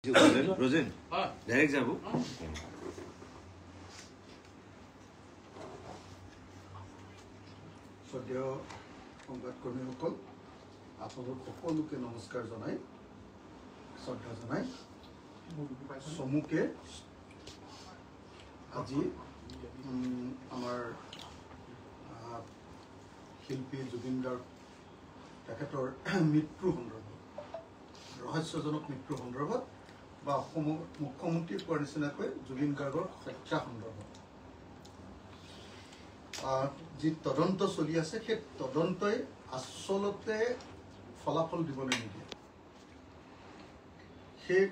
Rosen direct যাব সদ্য সংবাদকৰ্মীসকল আপোনালোক সকলোকে নমস্কাৰ জনাই শ্ৰদ্ধা জনাই সমুকে আজি আমাৰ শিল্পী জুবিন গাৰ্গ তেখেতৰ মৃত্যু সন্দৰ্ভত ৰহস্যজনক মৃত্যু সন্দৰ্ভত বা অসমৰ মুখ্যমন্ত্ৰীৰ কোৱাৰ নিচিনাকৈ জুবিন গাৰ্গৰ হত্যা সন্দৰ্ভত যি তদন্ত চলি আছে সেই তদন্তই আচলতে ফলাফল দিবলৈ নিদিয়ে সেই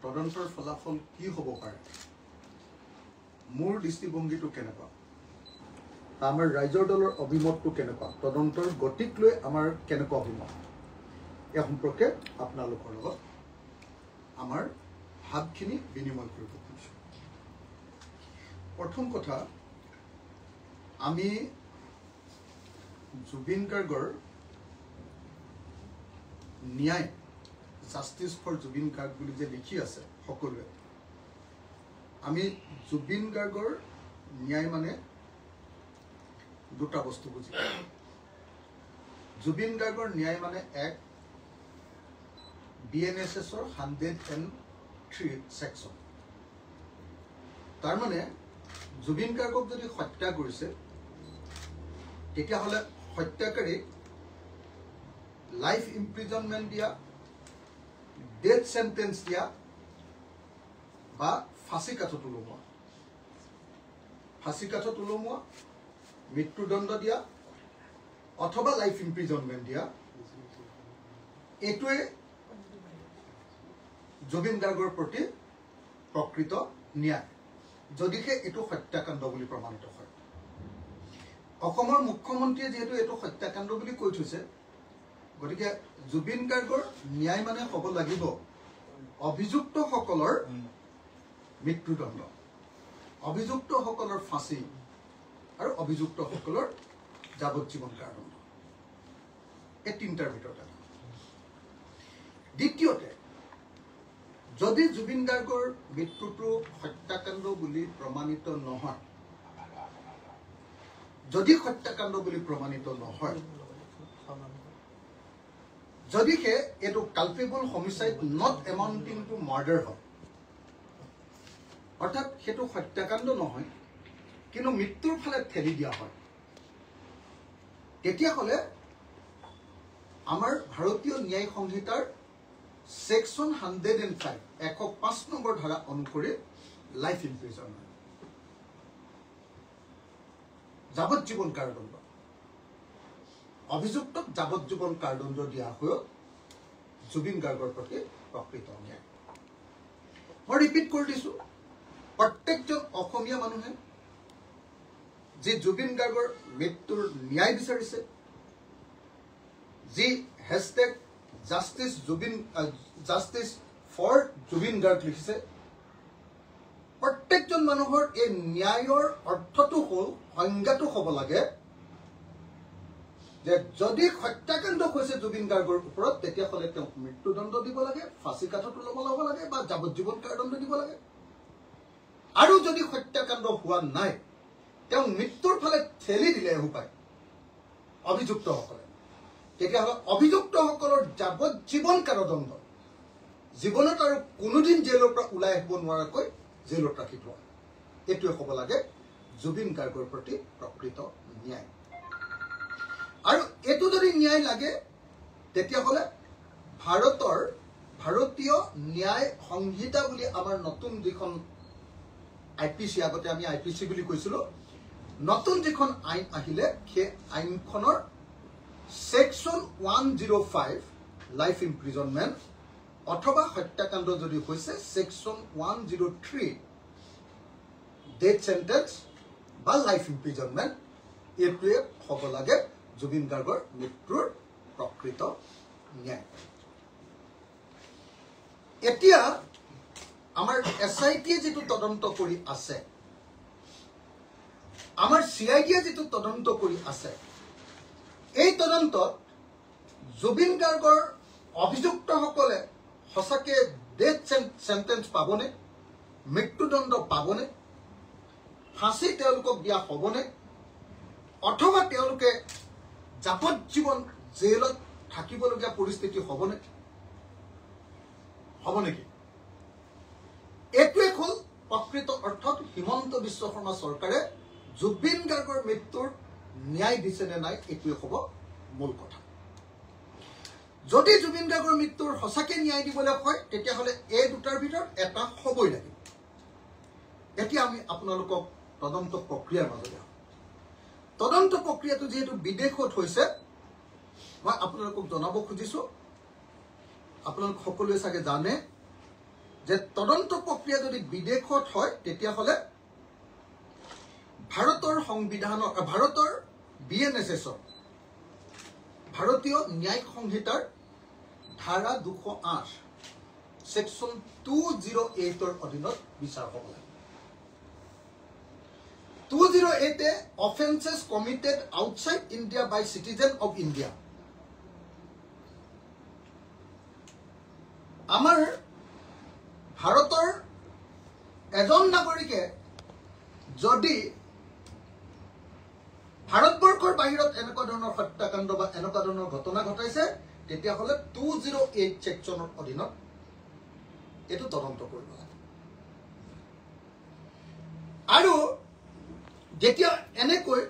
তদন্তৰ ফলাফল কি হ'ব পাৰে মোৰ দৃষ্টিভংগীটো কেনেকুৱা আমাৰ ৰাইজৰ দলৰ অভিমতটো কেনেকুৱা তদন্তৰ গতিক লৈ আমাৰ কেনেকুৱা অভিমত এই সম্পৰ্কে আপোনালোকৰ লগত আমাৰ ভাৱখিনি বিনিময় কৰিব খুজিছোঁ প্ৰথম কথা আমি জুবিন গাৰ্গৰ ন্যায় জাষ্টিছ ফৰ জুবিন গাৰ্গ বুলি যে লিখি আছে সকলোৱে আমি জুবিন গাৰ্গৰ ন্যায় মানে দুটা বস্তু বুজি জুবিন গাৰ্গৰ ন্যায় মানে এক BNSSৰ 103 সেকশন তাৰ মানে জুবিন গাৰ্গক যদি হত্যা কৰিছে তেতিয়া হলে হত্যাকাৰী লাইফ ইমপ্ৰিজনমেন্ট দিয়া ডেথ সেন্টেন্স দিয়া বা ফাঁসি কাঠত ওলোমোৱা মৃত্যুদণ্ড দিয়া অথবা লাইফ ইমপ্ৰিজনমেন্ট দিয়া এটোৱে জুবিন গাৰ্গৰ প্ৰতি প্ৰকৃত ন্যায় যদিহে এটো হত্যাকাণ্ড বুলি প্ৰমাণিত হয় অসমৰ মুখ্যমন্ত্ৰীয়ে যেহেতু এটো হত্যাকাণ্ড বুলি কৈ থৈছে গতিকে জুবিন গাৰ্গৰ ন্যায় মানে হ'ব লাগিব অভিযুক্তসকলৰ মৃত্যুদণ্ড অভিযুক্তসকলৰ ফাঁসি আৰু অভিযুক্তসকলৰ যাৱজ্জীৱন কাৰাদণ্ড এই তিনিটাৰ ভিতৰত দ্বিতীয়তে যদি জুবিন গাৰ্গৰ মৃত্যুটো হত্যাকাণ্ড বুলি প্ৰমাণিত নহয় যদি হত্যাকাণ্ড বুলি প্ৰমাণিত নহয় যদিহে এটো culpable homicide not amounting to murder হয় অৰ্থাৎ হেতু হত্যাকাণ্ড নহয় কিন্তু মৃত্যুৰ ফালে ঠেলি দিয়া হয় তেতিয়া হলে আমাৰ ভাৰতীয় ন্যায় সংহিতাৰ সেকশন 105 105 নম্বৰ ধাৰা অনুসৰি লাইফ ইমপ্ৰিজনমেন্ট যাৱজ্জীৱন কাৰাদণ্ড অভিযুক্তক যাৱজ্জীৱন কাৰাদণ্ড দিয়া হয় জুবিন গাৰ্গৰ প্ৰতি প্ৰকৃত ন্যায় মই ৰিপিট কৰি দিছো প্ৰত্যেকজন অসমীয়া মানুহে যে জুবিন গাৰ্গৰ মৃত্যুৰ ন্যায় বিচাৰিছে যি hashtag justice for Zubeen Garg লিখিছে প্ৰত্যেকজন মানুহৰ এই ন্যায়ৰ অৰ্থটো হল সংজ্ঞাটো হ'ব লাগে যে যদি হত্যাকাণ্ড হৈছে জুবিন গাৰ্গৰ ওপৰত তেতিয়া হলে তেওঁ মৃত্যুদণ্ড দিব লাগে ফাঁসি কাঠত ওলাব লাগে বা যাৱজ্জীৱন কাৰাদণ্ড দিব লাগে আৰু যদি হত্যাকাণ্ড হোৱা নাই তেওঁ মৃত্যুৰ ফালে ঠেলি দিলে উপায় অভিযুক্তসকলে তেতিয়া হলে অভিযুক্তসকলৰ যাৱজ্জীৱন কাৰাদণ্ড জীৱনত আৰু কোনোদিন জেলৰ পৰা ওলাই আহিব নোৱাৰাকৈ জেলত ৰাখি থোৱা এটোৱে হ'ব লাগে জুবিন গাৰ্গৰ প্ৰতি প্ৰকৃত ন্যায় আৰু এটো যদি ন্যায় লাগে তেতিয়া হলে ভাৰতীয় ন্যায় সংহিতা বুলি আমাৰ নতুন যিখন IPC আগতে আমি IPC বুলি কৈছিলো নতুন যিখন আইন আহিলে সেই আইনখনৰ সেকশন 105 লাইফ ইমপ্ৰিজনমেন্ট অথবা হত্যাকাণ্ড যদি হৈছে সেকশন 103 ডেথ সেন্টেন্স বা লাইফ ইমপ্ৰিজনমেন্ট এটোৱে হ'ব লাগে জুবিন গাৰ্গৰ মৃত্যুৰ প্ৰকৃত ন্যায় এতিয়া আমাৰ SIT যেটো তদন্ত কৰি আছে আমাৰ CID যেটো তদন্ত কৰি আছে এই তদন্তত জুবিন গাৰ্গৰ অভিযুক্তসকলে সঁচাকে ডেথ সেন্টেন্স পাবনে মৃত্যুদণ্ড পাবনে ফাঁসি তেওঁলোকক দিয়া হ'বনে অথবা তেওঁলোকে যাৱজ্জীৱন জেলত থাকিবলগীয়া পৰিস্থিতি হ'বনে হ'ব নেকি এইটোৱে হ'ল প্ৰকৃত অৰ্থত হিমন্ত বিশ্ব শৰ্মা চৰকাৰে জুবিন গাৰ্গৰ মৃত্যুৰ ন্যায় দিছে নে নাই এইটোৱে হ'ব মূল কথা যদি জুবিন গাৰ্গৰ মৃত্যুৰ সঁচাকে ন্যায় দিবলৈ হয় তেতিয়াহ'লে এই দুটাৰ ভিতৰত এটা হ'বই লাগিব এতিয়া আমি আপোনালোকক তদন্ত প্ৰক্ৰিয়াৰ মাজলৈ তদন্ত প্ৰক্ৰিয়াটো যেহেতু বিদেশত হৈছে মই আপোনালোকক জনাব খুজিছো আপোনালোক সকলোৱে চাগে জানে যে তদন্ত প্ৰক্ৰিয়া যদি বিদেশত হয় তেতিয়াহ'লে ভাৰতৰ সংবিধানৰ ভাৰতৰ বিএনএছএছৰ ভাৰতীয় ন্যায়িক সংহিতাৰ ধাৰা 208 সেকশন 208 অধীনত বিচাৰ হ'ব লাগে 208 offenses committed outside India by citizen of India আমাৰ ভাৰতৰ এজন নাগৰিকে যদি ভাৰতবৰ্ষৰ বাহিৰত এনেকুৱা ধৰণৰ হত্যাকাণ্ড বা এনেকুৱা ধৰণৰ ঘটনা ঘটাইছে তেতিয়াহ'লে 208 সেকশনৰ অধীনত এটো তদন্ত কৰিব লাগে আৰু যেতিয়া এনেকৈ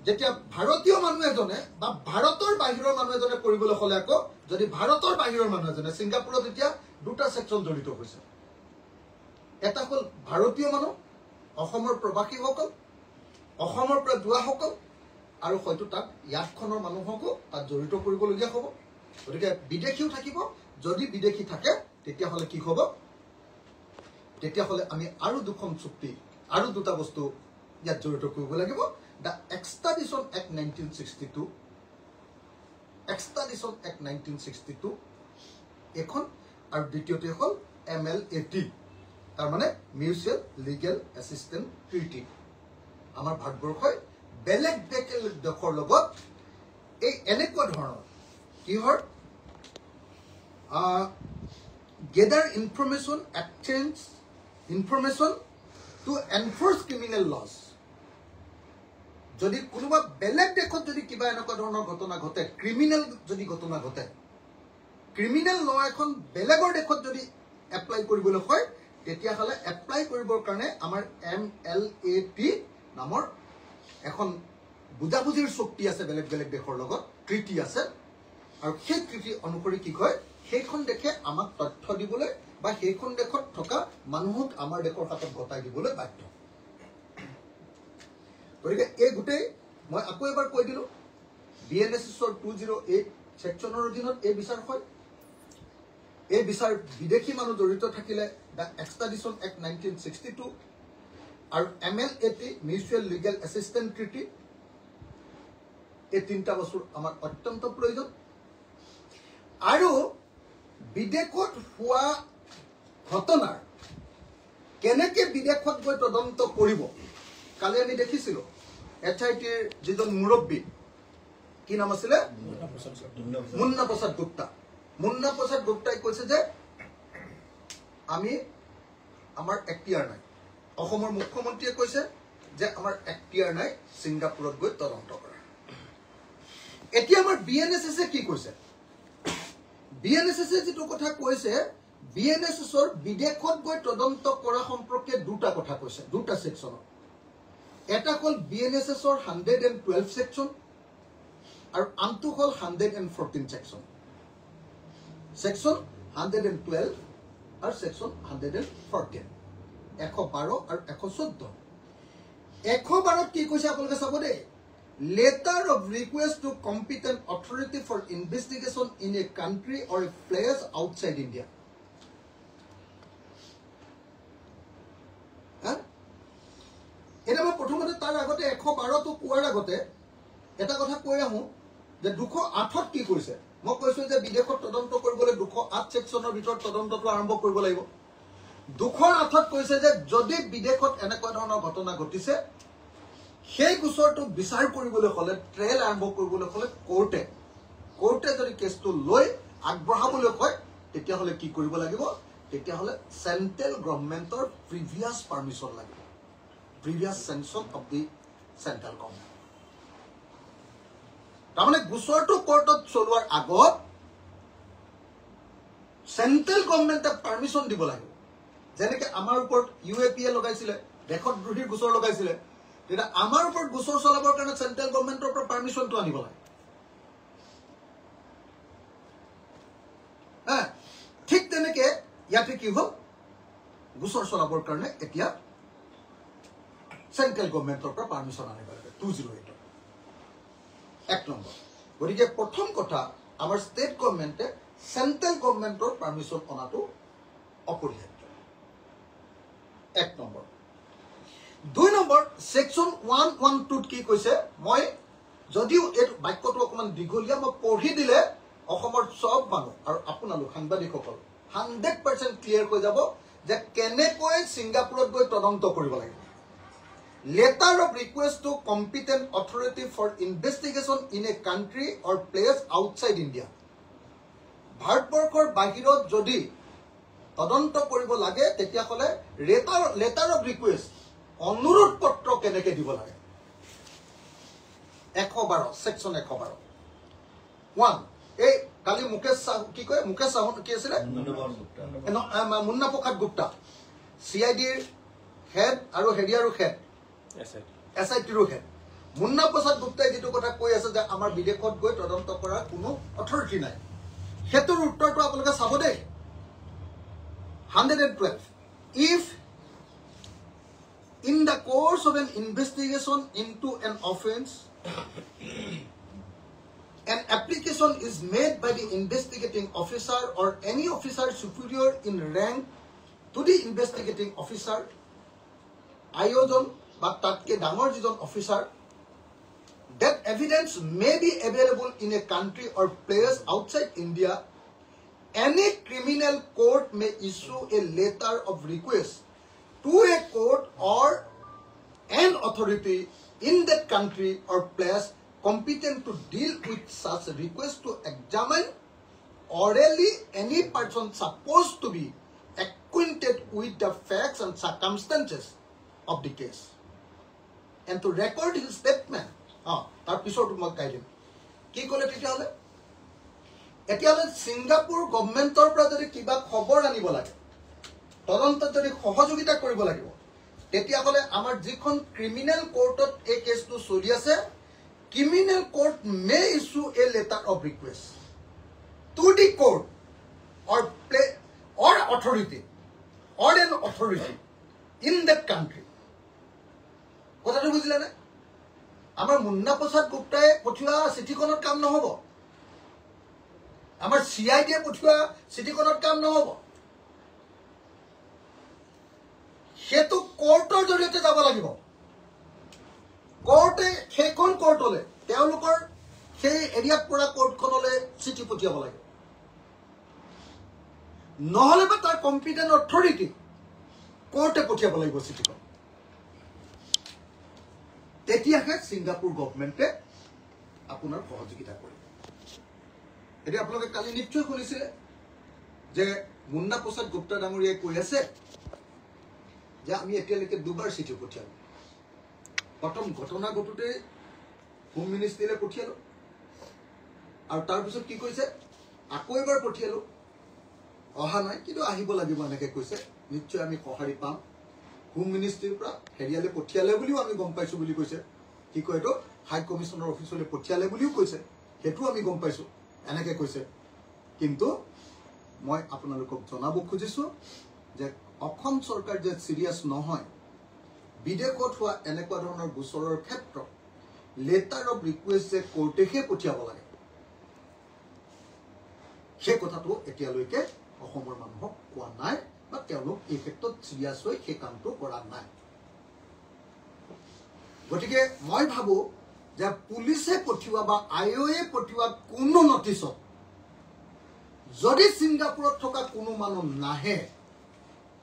যেতিয়া ভাৰতীয় মানুহ এজনে বা ভাৰতৰ বাহিৰৰ মানুহ এজনে কৰিবলৈ হ'লে আকৌ যদি ভাৰতৰ বাহিৰৰ মানুহ এজনে সিংগাপুৰত এতিয়া দুটা সেকশন জড়িত হৈছে এটা হ'ল ভাৰতীয় মানুহ অসমৰ প্ৰবাসীসকল অসমৰ পৰা যোৱাসকল আৰু হয়তো তাত ইয়াতখনৰ মানুহকো তাত জড়িত কৰিবলগীয়া হ'ব গতিকে বিদেশীও থাকিব যদি বিদেশী থাকে তেতিয়াহ'লে কি হ'ব তেতিয়াহ'লে আমি আৰু দুখন চুক্তি আৰু দুটা বস্তু ইয়াত জড়িত কৰিব লাগিব দ্য এক্সট্ৰাডিশ্যন এক্ট 1962 এক্সট্ৰাডিশ্যন এক্ট 1962 এখন আৰু দ্বিতীয়তে হ'ল MLAT তাৰ মানে মিউচুৱেল লিগেল এছিষ্টেন্স ট্ৰিটি আমাৰ ভাৰতবৰ্ষই বেলেগ দেশৰ লগত এই এনেকুৱা ধৰণৰ কিহৰ gather information exchange information to enforce criminal laws যদি কোনোবা বেলেগ দেশত যদি কিবা এনেকুৱা ধৰণৰ ঘটনা ঘটে ক্ৰিমিনেল যদি ঘটনা ঘটে ক্ৰিমিনেল ল এখন বেলেগৰ দেশত যদি এপ্লাই কৰিবলৈ হয় তেতিয়াহ'লে এপ্লাই কৰিবৰ কাৰণে আমাৰ MLAT নামৰ এখন বুজাবুজিৰ চুক্তি আছে বেলেগ বেলেগ দেশৰ লগত ট্ৰিটি আছে আৰু সেই ট্ৰিটি অনুসৰি কি হয় সেইখন দেশে আমাক তথ্য দিবলৈ বা সেইখন দেশত থকা মানুহক আমাৰ দেশৰ হাতত গতাই দিবলৈ বাধ্য গতিকে এই গোটেই মই আকৌ এবাৰ কৈ দিলোঁ বিএনএছএছৰ 208 সেকশনৰ অধীনত এই বিচাৰ হয় এই বিচাৰ বিদেশী মানুহ জড়িত থাকিলে দ্য এক্সট্ৰাডিশ্যন এক্ট 1962 আৰু MLAT mutual legal assistance treaty এই তিনিটা বস্তুৰ আমাৰ অত্যন্ত প্ৰয়োজন আৰু বিদেশত হোৱা ঘটনাৰ কেনেকৈ বিদেশত গৈ তদন্ত কৰিব কালি আমি দেখিছিলোঁ HITৰ যিজন মুৰব্বী কি নাম আছিলে মুন্না প্ৰসাদ গুপ্তা মুন্না প্ৰসাদ গুপ্তাই কৈছে যে আমি আমাৰ এখতিয়াৰ নাই অসমৰ মুখ্যমন্ত্ৰীয়ে কৈছে যে আমাৰ এখতিয়াৰ নাই সিংগাপুৰত গৈ তদন্ত কৰা এতিয়া আমাৰ BNSS কি কৈছে BNSS যেটো কথা কৈছে BNSSৰ বিদেশত গৈ তদন্ত কৰা সম্পৰ্কে দুটা কথা কৈছে দুটা সেকশন এটা হ'ল BNSSৰ 112 সেকশন আৰু আনটো হ'ল 114 সেকশন সেকশন 112 আৰু সেকশন 114 112 আৰু 114 112 কি কৈছে আপোনালোকে চাব দেই letter of request to competent authority for investigation in a country or a place outside India এটা মই প্ৰথমতে তাৰ আগতে 112 তো কোৱাৰ আগতে এটা কথা কৈ আহো যে 208 কি কৈছে মই কৈছো যে বিদেশত তদন্ত কৰিবলৈ 208 সেকশনৰ ভিতৰত তদন্তটো আৰম্ভ কৰিব লাগিব 208 কৈছে যে যদি বিদেশত এনেকুৱা ধৰণৰ ঘটনা ঘটিছে সেই গোচৰটো বিচাৰ কৰিবলৈ হলে ট্ৰেল আৰম্ভ কৰিবলৈ হলে কোৰ্টে যদি কেছটো লৈ আগবঢ়াবলৈ কয় তেতিয়াহ'লে কি কৰিব লাগিব তেতিয়াহ'লে চেন্ট্ৰেল গভৰ্ণমেণ্টৰ প্ৰিভিয়াছ পাৰমিশ্যন লাগিব previous sanction of the central government তাৰমানে গোচৰটো কোৰ্টত চলোৱাৰ আগত চেন্ট্ৰেল গভৰ্ণমেণ্টে পাৰমিশ্যন দিব লাগিব যেনেকৈ আমাৰ ওপৰত UAPA লগাইছিলে দেশদ্ৰোহীৰ গোচৰ লগাইছিলে তেতিয়া আমাৰ ওপৰত গোচৰ চলাবৰ কাৰণে চেন্ট্ৰেল গভৰ্ণমেণ্টৰ পৰা পাৰমিশ্যনটো আনিব লাগে ঠিক তেনেকৈ ইয়াতে কি হ'ল গোচৰ চলাবৰ কাৰণে এতিয়া চেন্ট্ৰেল গভৰ্ণমেণ্টৰ পৰা পাৰমিশ্যন আনিব লাগে 208 এক নম্বৰ গতিকে প্ৰথম কথা আমাৰ ষ্টেট গভৰ্ণমেণ্টে চেন্ট্ৰেল গভৰ্ণমেণ্টৰ পাৰমিশ্যন অনাটো অপৰিহাৰ্য এক নম্বৰ 2 নম্বৰ সেকশন 112 কি কৈছে মই যদিও এই বাক্যটো অকমান দীঘলীয়া মই পঢ়ি দিলে অসমৰ সব মানুহ আৰু আপোনালোক সাংবাদিকসকল 100% ক্লিয়াৰ হৈ যাব যে কেনেকৈ সিংগাপুৰত গৈ তদন্ত কৰিব লাগে letter of request to competent authority for investigation in a country or place outside India ভাৰতবৰ্ষৰ বাহিৰত যদি তদন্ত কৰিব লাগে তেতিয়া হলে letter of request অনুৰোধ পত্ৰ কেনেকৈ দিব লাগে 112 সেকশন 112 1 এই কালি মুকেশ সাহু কি কয় মুকেশ সাহু কি আছিল মুন্না প্ৰসাদ গুপ্তা CIDৰ হেড আৰু হেডিয়াৰো হেড SITৰো হেড মুন্না প্ৰসাদ গুপ্তাই যেটো কথা কৈ আছে যে আমাৰ বিদেশত গৈ তদন্ত কৰাৰ কোনো অথৰিটি নাই হেতুৰ উত্তৰটো আপোনালোকে চাব দেই 112 if in the course of an investigation into an offense an application is made by the investigating officer or any officer superior in rank to the investigating officer ayojon but tatke dangor jijon officer that evidence may be available in a country or place outside India any criminal court may issue a letter of request to a court or an authority in that country or place competent to deal with such request to examine orally any person supposed to be acquainted with the facts and circumstances of the case and to record his statement tar pisor to mak kaidem ki kole tetiale etiale Singapore governmentor pra jodi kiba khobor anibo lage তদন্ত যদি সহযোগিতা কৰিব লাগিব তেতিয়া হলে আমাৰ যিখন criminal কোৰ্টত এই কেছটো চলি আছে criminal court may issue a letter of request to the court or authority or an authority in that country কথাটো বুজিলা না আমাৰ মুন্না প্ৰসাদ গুপ্তাই পঠিওৱা চিঠিখনত কাম নহব আমাৰ CID পঠিওৱা চিঠিখনত কাম নহব হেতু কোৰ্টৰ জৰিয়তে যাব লাগিব কোৰ্টে সেইখন কোৰ্টলে তেওঁলোকৰ সেই এৰিয়াত পৰা কোৰ্টখনলে চিঠি পঠিয়াব লাগে নহলে বা তাৰ কম্পিটেন্ট অথৰিটি কোৰ্টে পঠিয়াব লাগিব চিঠিখন তেতিয়াহে সিংগাপুৰ গভৰ্ণমেণ্টে আপোনাৰ সহযোগিতা কৰিব এতিয়া আপোনালোকে কালি নিশ্চয় শুনিছিলে যে মুন্না প্ৰসাদ গুপ্তা ডাঙৰীয়াই কৈ আছে যে আমি এতিয়ালৈকে দুবাৰ চিঠি পঠিয়ালো প্ৰথম ঘটনা ঘটুতে হোম মিনিষ্ট্ৰীলে পঠিয়ালো আৰু তাৰ পিছত কি কৈছে আকৌ এবাৰ পঠিয়ালো অহা নাই কিন্তু আহিব লাগিব এনেকৈ কৈছে নিশ্চয় আমি সহাৰি পাম হোম মিনিষ্ট্ৰীৰ পৰা হেৰিয়ালে পঠিয়ালে বুলিও আমি গম পাইছো বুলি কৈছে কি কয় এটো হাই কমিশনৰ অফিচলে পঠিয়ালে বুলিও কৈছে হেতু আমি গম পাইছো এনেকৈ কৈছে কিন্তু মই আপোনালোকক জনাব খুজিছো যে অসম চৰকাৰ যে সিৰিয়াস নহয় বিদেশত হোৱা এনেকুৱা ধৰণৰ গোচৰৰ ক্ষেত্ৰত লেটাৰ অফ ৰিকুৱেষ্ট যে কোৰ্টেহে পঠিয়াব লাগে সেই কথাটো এতিয়ালৈকে অসমৰ মানুহক কোৱা নাই বা তেওঁলোক এই ক্ষেত্ৰত সিৰিয়াস হৈ সেই কামটো কৰা নাই গতিকে মই ভাবো যে পুলিচে পঠিওৱা বা আইঅ'এ পঠিওৱা কোনো নটিছত যদি সিংগাপুৰত থকা কোনো মানুহ নাহে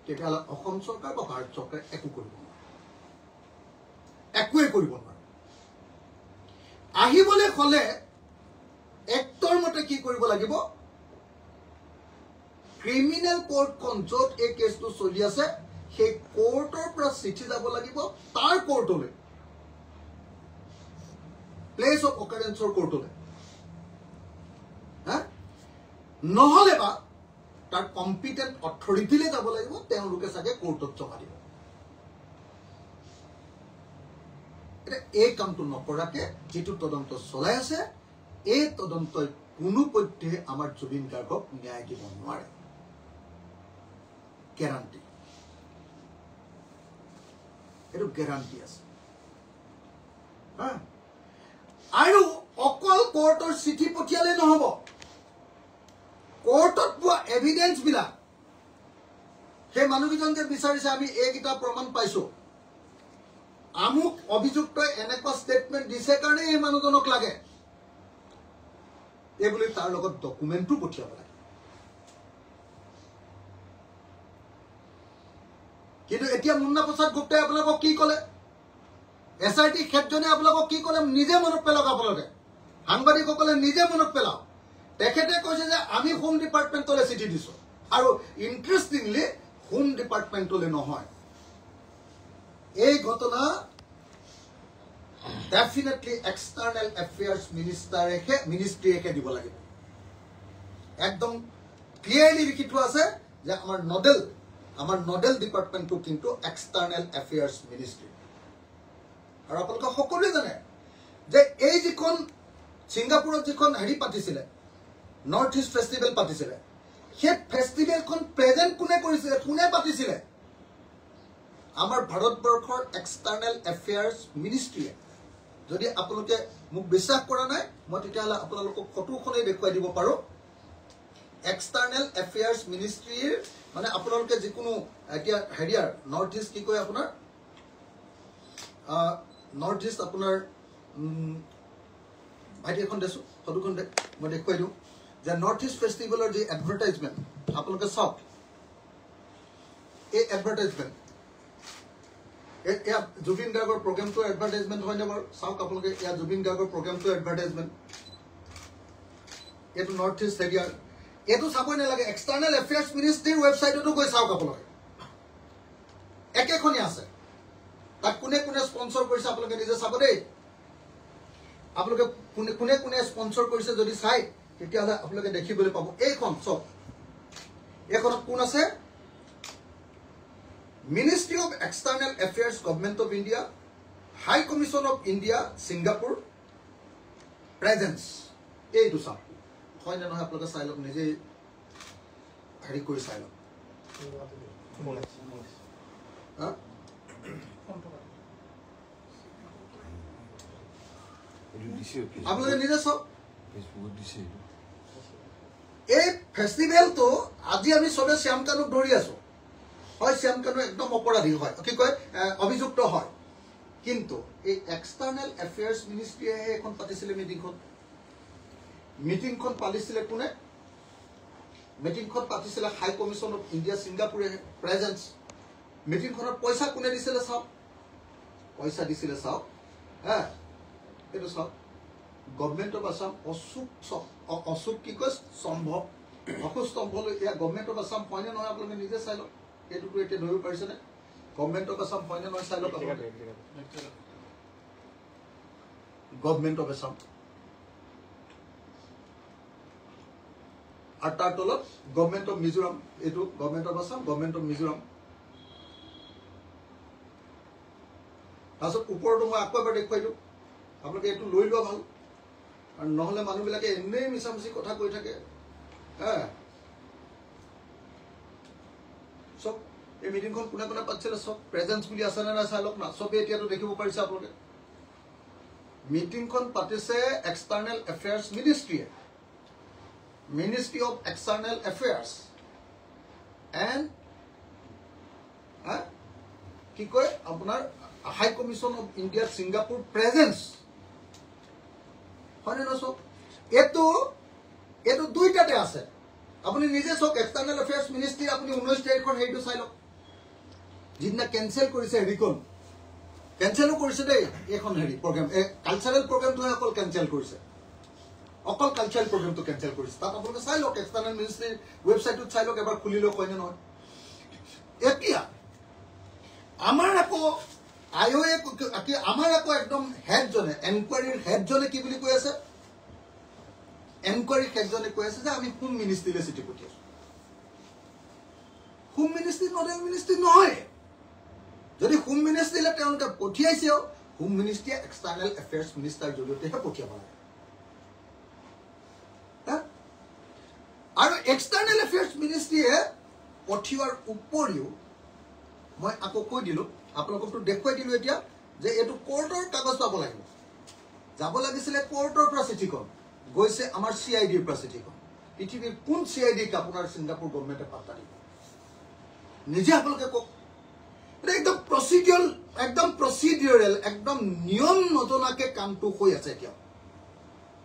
তেতিয়াহ'লে অসম চৰকাৰ বা ভাৰত চৰকাৰে একো কৰিব নোৱাৰে একোৱে কৰিব নোৱাৰে আহিবলৈ হলে এক্টৰ মতে কি কৰিব লাগিব ক্ৰিমিনেল কোৰ্টখন য'ত এই কেছটো চলি আছে সেই কোৰ্টৰ পৰা চিঠি যাব লাগিব তাৰ কোৰ্টলৈ প্লেচ অফ অকাৰেন্সৰ কোৰ্টলৈ নহ'লে বা তাৰ কম্পিটেণ্ট অথৰিটিলৈ যাব লাগিব তেওঁলোকে চাগে কোৰ্টত জমা দিব এটা এই কামটো নকৰাকে যেটো তদন্ত চলাই আছে এই তদন্তই কোনো পধ্যে আমাৰ জুবিন গাৰ্গক ন্যায় দিব নোৱাৰে গ্যাৰান্টি এটো গ্যাৰান্টি আছে আৰু অকল কোৰ্টৰ চিঠি পঠিয়ালে নহব কোৰ্টত পোৱা এভিডেন্স বিলাক সেই মানুহজন যে বিচাৰিছে আমি এইকেইটা প্ৰমাণ পাইছো আমুক অভিযুক্তই এনেকুৱা ষ্টেটমেন্ট দিছে কাৰণে এই মানুহজনক লাগে এই বুলি তাৰ লগত ডকুমেন্টটো পঠিয়াব লাগে কিন্তু এতিয়া মুন্না প্ৰসাদ গুপ্তাই আপোনালোকক কি ক'লে এছআইটি ক্ষেত্ৰজনে আপোনালোকক কি ক'লে নিজে মনত পেলাওক আপোনালোকে সাংবাদিকসকলে নিজে মনত পেলাওক তেখেতে কৈছে যে আমি হোম ডিপাৰ্টমেণ্টলৈ চিঠি দিছো আৰু ইণ্টাৰেষ্টিংলি হোম ডিপাৰ্টমেণ্টলৈ নহয় এই ঘটনা ডেফিনেটলি এক্সটাৰ্নেল এফেয়াৰ্স মিনিষ্ট্ৰীয়ে দিব লাগিব একদম ক্লিয়াৰলি লিখি থোৱা আছে যে আমাৰ নডেল ডিপাৰ্টমেণ্টটো কিন্তু এক্সটাৰ্নেল এফেয়াৰ্স মিনিষ্ট্ৰী আৰু আপোনালোকে সকলোৱে জানে যে এই যিখন ছিংগাপুৰত যিখন হেৰি পাতিছিলে নৰ্থ ইষ্ট ফেষ্টিভেল পাতিছিলে সেই ফেষ্টিভেলখন প্ৰেজেণ্ট কোনে কৰিছিলে কোনে পাতিছিলে আমাৰ ভাৰতবৰ্ষৰ এক্সটাৰ্নেল এফেয়াৰ্স মিনিষ্ট্ৰীয়ে যদি আপোনালোকে মোক বিশ্বাস কৰা নাই মই তেতিয়াহ'লে আপোনালোকক ফটোখনেই দেখুৱাই দিব পাৰোঁ এক্সটাৰ্নেল এফেয়াৰ্স মিনিষ্ট্ৰীৰ মানে আপোনালোকে যিকোনো এতিয়া হেৰিয়াৰ নৰ্থ ইষ্ট কি কয় আপোনাৰ নৰ্থ ইষ্ট আপোনাৰ ভাইটি এখন দেছো ফটোখন দে মই দেখুৱাই দিওঁ যে নৰ্থ ইষ্ট ফেষ্টিভেলৰ যি এডভাৰটাইজমেণ্ট আপোনালোকে চাওক এই এডভাৰটাইজমেণ্ট এয়া জুবিন গাৰ্গৰ প্ৰগ্ৰেমটো এডভাৰটাইজমেণ্ট হয়নে বাৰু চাওক আপোনালোকে এয়া জুবিন গাৰ্গৰ প্ৰগ্ৰেমটো এডভাৰটাইজমেণ্ট এইটো নৰ্থ ইষ্ট এৰিয়াৰ এইটো চাবই নালাগে এক্সটাৰ্নেল এফেয়াৰ্স মিনিষ্ট্ৰীৰ ৱেবছাইটতো গৈ চাওক আপোনালোকে একেখনেই আছে তাত কোনে কোনে স্পন্সৰ কৰিছে আপোনালোকে নিজে চাব দেই আপোনালোকে কোনে কোনে স্পন্সৰ কৰিছে যদি চাই তেতিয়াহ'লে আপোনালোকে দেখিবলৈ পাব এইখন চাওক এইখনত কোন আছে ministry of external affairs government of India high commission of India Singapore presence এইটো চাওক হয় নে নহয় আপোনালোকে চাই লওক নিজেই হেৰি কৰি চাই লওক আপোনালোকে নিজে চাওক এই ফেষ্টিভেলটো আজি আমি চবে শ্যাম কানুক ধৰি আছো হয় শ্যাম কানু একদম অপৰাধী হয় কি কয় অভিযুক্ত হয় কিন্তু এই এক্সটাৰ্নেল এফেয়াৰ্স মিনিষ্ট্ৰীয়ে এখন পাতিছিলে মিটিংখন পাতিছিলে কোনে মিটিংখন পাতিছিলে হাই কমিশ্যন অফ ইণ্ডিয়া ছিংগাপুৰে প্ৰেজেন্স মিটিংখনত পইচা কোনে দিছিলে চাওক পইচা দিছিলে চাওক এইটো চাওক গভৰ্ণমেণ্ট অফ আছাম অশোক কি কয় স্তম্ভ অশোক স্তম্ভলৈ এয়া গভৰ্ণমেণ্ট অফ আছাম হয়নে নহয় আপোনালোকে নিজে চাই লওক এইটোতো এতিয়া ধৰিব পাৰিছেনে গভৰ্ণমেণ্ট অফ আছাম হয়নে নহয় চাই লওক আপোনালোকে গভৰ্ণমেণ্ট অফ আছাম আৰু তাৰ তলত গভৰ্ণমেণ্ট অফ মিজোৰাম এইটো government of Assam government of Mizoram তাৰপিছত ওপৰতো মই আকৌ এবাৰ দেখুৱাই দিওঁ আপোনালোকে এইটো লৈ লোৱা ভাল আৰু নহ'লে মানুহবিলাকে এনেই মিছামিছি কথা কৈ থাকে চব এই মিটিংখন কোনে কোনে পাতিছিলে চব প্ৰেজেন্স বুলি আছে নে নাই চাই লওক না চবেই এতিয়াতো দেখিব পাৰিছে আপোনালোকে মিটিংখন পাতিছে এক্সটাৰ্নেল এফেয়াৰ্স মিনিষ্ট্ৰীয়ে ministry of external affairs and কি কয় আপোনাৰ high commission of India Singapore presence হয়নে নহয় চাওক এইটো দুইটাতে আছে আপুনি নিজে চাওক এক্সটাৰ্নেল এফেয়াৰ্স মিনিষ্ট্ৰী আপুনি 19 তাৰিখৰ হেৰিটো চাই লওক যিদিনা কেঞ্চেল কৰিছে হেৰিখন কেঞ্চেলো কৰিছে দেই এইখন হেৰি প্ৰগ্ৰেম কালচাৰেল প্ৰগ্ৰেমটোহে অকল কেঞ্চেল কৰিছে অকল কালচাৰেল প্ৰগ্ৰেমটো কেঞ্চেল কৰিছে তাত আপোনালোকে চাই লওক এক্সটাৰ্নেল মিনিষ্ট্ৰীৰ ৱেবছাইটত চাই লওক এবাৰ খুলি লওক হয়নে নহয় এতিয়া আমাৰ আকৌ আইঅ'এ আমাৰ আকৌ একদম হেডজনে এনকুৱাৰীৰ হেডজনে কি বুলি কৈ আছে এনকুৱাৰীৰ হেডজনে কৈ আছে যে আমি হোম মিনিষ্ট্ৰীলৈ চিঠি পঠিয়াইছো হোম মিনিষ্ট্ৰী নডেল মিনিষ্ট্ৰী নহয় যদি হোম মিনিষ্ট্ৰীলৈ তেওঁলোকে পঠিয়াইছেও হোম মিনিষ্ট্ৰীয়ে এক্সটাৰ্নেল এফেয়াৰ্ছ মিনিষ্টাৰ জৰিয়তেহে পঠিয়াব লাগে আৰু এক্সটাৰ্নেল এফেয়াৰ্ছ মিনিষ্ট্ৰীয়ে পঠিওৱাৰ উপৰিও মই আকৌ কৈ দিলোঁ আপোনালোককতো দেখুৱাই দিলোঁ এতিয়া যে এইটো কোৰ্টৰ কাগজ পাব লাগিব যাব লাগিছিলে কোৰ্টৰ পৰা চিঠিখন গৈছে আমাৰ CIDৰ পৰা চিঠিখন পৃথিৱীৰ কোন CIDক আপোনাৰ ছিংগাপুৰ গভৰ্ণমেণ্টে পাত্তা দিব নিজে আপোনালোকে কওক একদম প্ৰচিডিউৰেল একদম নিয়ম নজনাকে কামটো হৈ আছে এতিয়া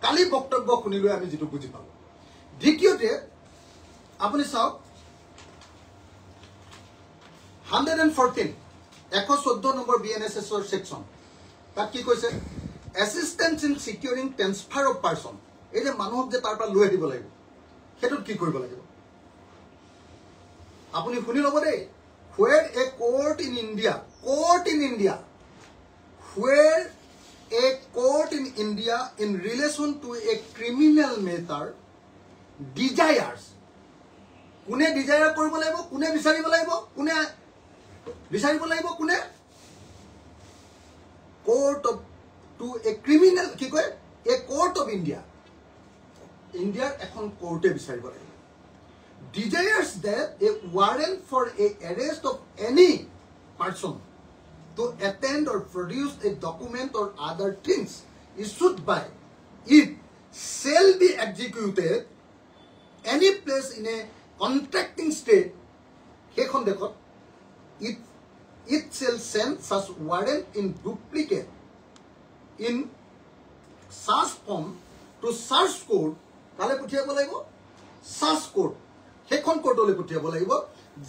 কালি বক্তব্য শুনিলৈ আমি যিটো বুজি পালোঁ দ্বিতীয়তে আপুনি চাওক 114 নম্বৰ BNSSৰ সেকশন তাত কি কৈছে এসিস্টেন্স ইন সিকিউৰিং ট্ৰান্সফাৰ অফ পাৰ্সন এই যে মানুহক যে তাৰ পৰা লৈ আহিব লাগিব হেতুত কি কৰিব লাগিব আপুনি শুনি ল'ব দেই where a court in India where a court in India in relation to a criminal matter desires কোনে ডিজায়াৰ কৰিব লাগিব কোনে বিচাৰিব লাগিব কোনে court of to a criminal কি কয় a court of India Indiaৰ এখন কোৰ্টে বিচাৰিব লাগিব desires that a warrant for a arrest of any person to attend or produce a document or other things issued by it shall be executed any place in a contracting state hekhon dekhot it shall send such warrant in duplicate in such form to such court kale puthiabo laibo such court hekhon courtole puthiabo laibo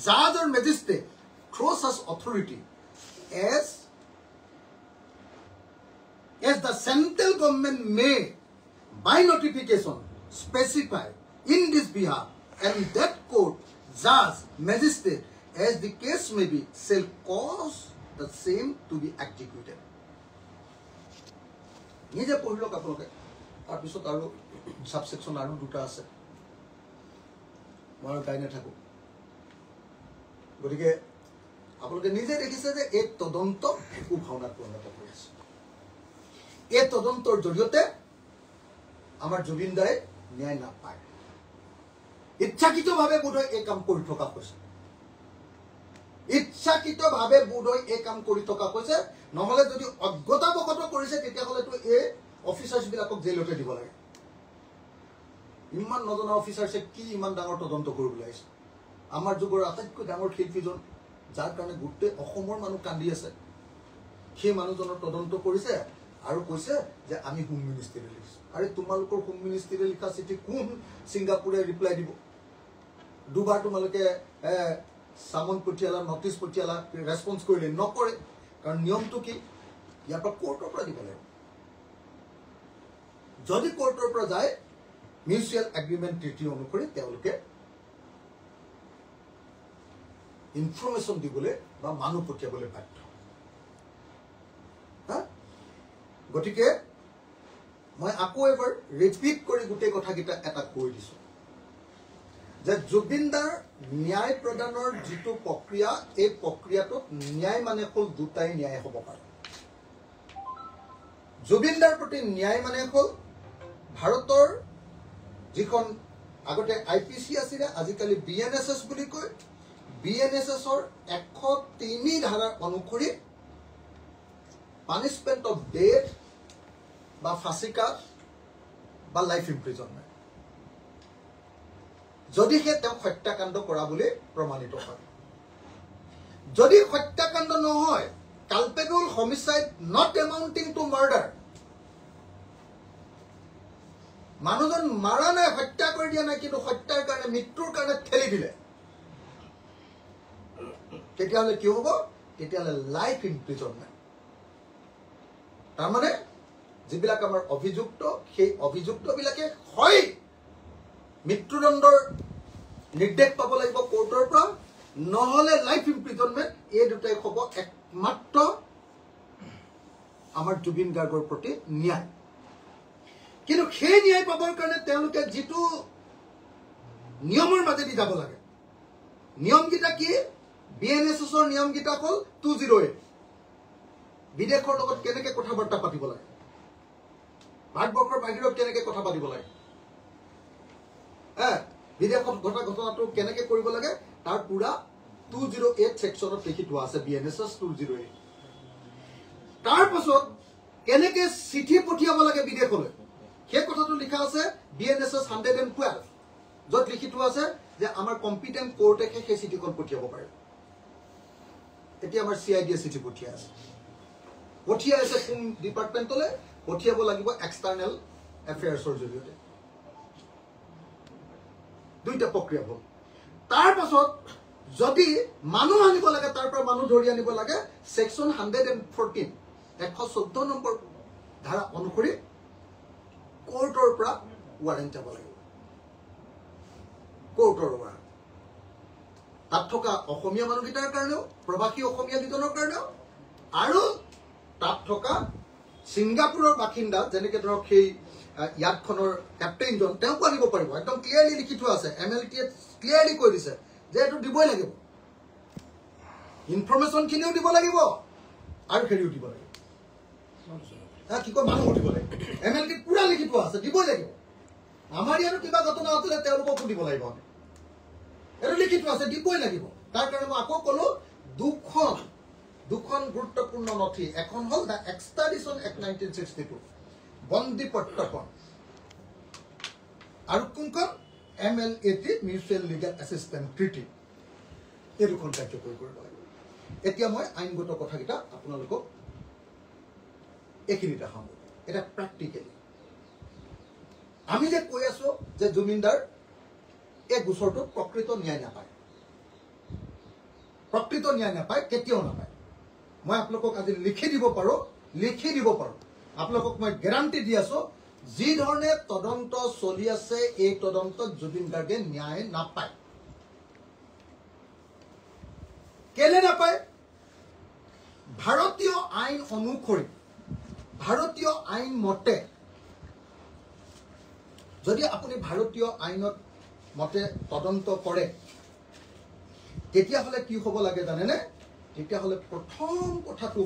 judge or magistrate through such authority as the central government may by notification specify in this behalf and that court judge magistrate as the case may be shall cause the same to be executed nije pohilo apoloke tar pisot aru subsection aru duta ase মই গাই নাথাকো গতিকে আপোনালোকে নিজে দেখিছে যে এই তদন্ত একো ভাওনাত পৰিণত কৰিছে এই তদন্তৰ জৰিয়তে আমাৰ জুবিন দাই ন্যায় নাপায় ইচ্ছাকৃতভাৱে বোধহয় এই কাম কৰি থকা হৈছে নহলে যদি অজ্ঞতাবশত কৰিছে তেতিয়াহ'লেতো এই অফিচাৰ্ছবিলাকক জেলতে দিব লাগে ইমান নজনা অফিচাৰ্ছে কি ইমান ডাঙৰ তদন্ত কৰিবলৈ আহিছে আমাৰ যুগৰ আটাইতকৈ ডাঙৰ শিল্পীজন যাৰ কাৰণে গোটেই অসমৰ মানুহ কান্দি আছে সেই মানুহজনৰ তদন্ত কৰিছে আৰু কৈছে যে আমি হোম মিনিষ্ট্ৰীৰে লিখিছো আৰে তোমালোকৰ হোম মিনিষ্ট্ৰীৰে লিখা চিঠি কোন ছিংগাপুৰে ৰিপ্লাই দিব দুবাৰ তোমালোকে সামন পঠিয়ালা নটিচ পঠিয়ালা ৰেসপন্স কৰিলে নকৰে কাৰণ নিয়মটো কি ইয়াৰ পৰা কোৰ্টৰ পৰা দিব লাগিব যদি কোৰ্টৰ পৰা যায় মিউচুৱেল এগ্ৰিমেণ্ট ট্ৰিটি অনুসৰি তেওঁলোকে ইনফৰমেশ্যন দিবলৈ বা মানুহ পঠিয়াবলৈ বাধ্য গতিকে মই আকৌ এবাৰ ৰিপিট কৰি গোটেই কথাকেইটা এটা কৈ দিছো যে জুবিনদাৰ ন্যায় প্ৰদানৰ যিটো প্ৰক্ৰিয়া এই প্ৰক্ৰিয়াটোত ন্যায় মানে হ'ল দুটাই ন্যায় হ'ব পাৰে জুবিনদাৰ প্ৰতি ন্যায় মানে হ'ল ভাৰতৰ যিখন আগতে IPC আছিল আজিকালি BNSS বুলি কয় BNSSৰ 103 ধাৰাৰ অনুসৰি পানিশমেন্ট অফ ডেথ বা ফাঁসিকাট বা লাইফ ইমপ্ৰিজনমেণ্ট যদিহে তেওঁ হত্যাকাণ্ড কৰা বুলি প্ৰমাণিত হয় যদি হত্যাকাণ্ড নহয় culpable homicide not amounting to murder মানুহজন মাৰা নাই হত্যা কৰি দিয়া নাই কিন্তু হত্যাৰ কাৰণে মৃত্যুৰ কাৰণে ঠেলি দিলে তেতিয়াহ'লে কি হ'ব তেতিয়াহ'লে লাইফ ইমপ্ৰিজনমেণ্ট তাৰমানে যিবিলাক আমাৰ অভিযুক্ত সেই অভিযুক্তবিলাকে হয় মৃত্যুদণ্ডৰ নিৰ্দেশ পাব লাগিব কোৰ্টৰ পৰা নহলে লাইফ ইমপ্ৰিজনমেণ্ট এই দুটাই হ'ব একমাত্ৰ আমাৰ জুবিন গাৰ্গৰ প্ৰতি ন্যায় কিন্তু সেই ন্যায় পাবৰ কাৰণে তেওঁলোকে যিটো নিয়মৰ মাজেদি যাব লাগে নিয়মকেইটা কি বিএনএছএছৰ নিয়মকেইটা হ'ল 208 বিদেশৰ লগত কেনেকৈ কথা বাৰ্তা পাতিব লাগে ভাৰতবৰ্ষৰ বাহিৰত কেনেকৈ কথা পাতিব লাগে বিদেশত ঘটা ঘটনাটো কেনেকৈ কৰিব লাগে তাৰ পুৰা 208 সেকশনত লিখি থোৱা আছে বিএনএছএছ 208 তাৰ পাছত কেনেকৈ চিঠি পঠিয়াব লাগে বিদেশলৈ সেই কথাটো লিখা আছে বিএনএছএছ 112 য'ত লিখি থোৱা আছে যে আমাৰ কম্পিটেন্ট কোৰ্টে সেই চিঠিখন পঠিয়াব পাৰে এতিয়া আমাৰ CID চিঠি পঠিয়াই আছে কোন ডিপাৰ্টমেণ্টলৈ পঠিয়াব লাগিব এক্সটাৰ্নেল এফেয়াৰ্ছৰ জৰিয়তে দুইটা প্ৰক্ৰিয়া হ'ল তাৰ পাছত যদি মানুহ আনিব লাগে তাৰ পৰা মানুহ ধৰি আনিব লাগে সেকশন 114 114 নম্বৰ ধাৰা অনুসৰি কোৰ্টৰ পৰা ৱাৰেণ্ট যাব লাগিব কোৰ্টৰ ৱাৰেণ্ট তাত থকা অসমীয়া মানুহকেইটাৰ কাৰণেও প্ৰবাসী অসমীয়া দুজনৰ কাৰণেও আৰু তাত থকা ছিংগাপুৰৰ বাসিন্দা যেনেকৈ ধৰক সেই ইয়াতখনৰ কেপ্টেইনজন তেওঁকো আনিব পাৰিব একদম ক্লিয়াৰলি লিখি থোৱা আছে MLT-য়ে ক্লিয়াৰলি কৈ দিছে যে এইটো দিবই লাগিব ইনফৰমেশ্যনখিনিও দিব লাগিব আৰু হেৰিও দিব লাগিব কি কয় মানুহো দিব লাগিব MLT পুৰা লিখি থোৱা আছে দিবই লাগিব আমাৰ ইয়াতো কিবা ঘটনা হৈছিলে তেওঁলোককো দিব লাগিব এইটো লিখি থোৱা আছে দিবই লাগিব তাৰ কাৰণে মই আকৌ ক'লো দুখন গুৰুত্বপূৰ্ণ নথি এখন হ'ল দ্য এক্সট্ৰাডিশ্যন এক্ট 1962 বন্দী প্ৰত্যৰ্পণ আৰু কোনখন MLAT mutual legal assistance treaty এই দুখন কাৰ্যকৰী কৰিব লাগিব এতিয়া মই আইনগত কথাকেইটা আপোনালোকক এইখিনিতে সামৰো এটা প্ৰেক্টিকেলি আমি যে কৈ আছো যে জুবিনদাৰ এই গোচৰটো প্ৰকৃত ন্যায় নাপায় কেতিয়াও নাপায় মই আপোনালোকক আজি লিখি দিব পাৰো আপোনালোকক মই গ্যাৰান্টি দি আছো যি ধৰণে তদন্ত চলি আছে এই তদন্তত জুবিন গাৰ্গে ন্যায় নাপায় কেলে নাপায় ভাৰতীয় আইন অনুসৰি ভাৰতীয় আইন মতে যদি আপুনি ভাৰতীয় আইনত মতে তদন্ত কৰে তেতিয়াহ'লে কি হ'ব লাগে জানেনে তেতিয়াহ'লে প্ৰথম কথাটোৱে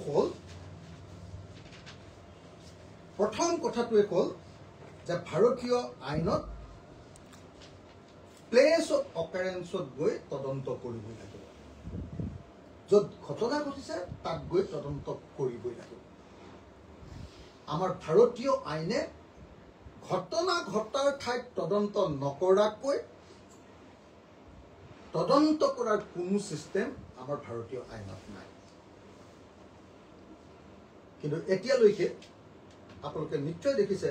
হ'ল যে ভাৰতীয় আইনত প্লেচ অফ অকাৰেন্সত গৈ তদন্ত কৰিবই লাগিব য'ত ঘটনা ঘটিছে তাত গৈ তদন্ত কৰিবই লাগিব আমাৰ ভাৰতীয় আইনে ঘটনা ঘটাৰ ঠাইত তদন্ত নকৰাকৈ তদন্ত কৰাৰ কোনো সিস্টেম আমাৰ ভাৰতীয় আইনত নাই কিন্তু এতিয়ালৈকে আপোনালোকে নিশ্চয় দেখিছে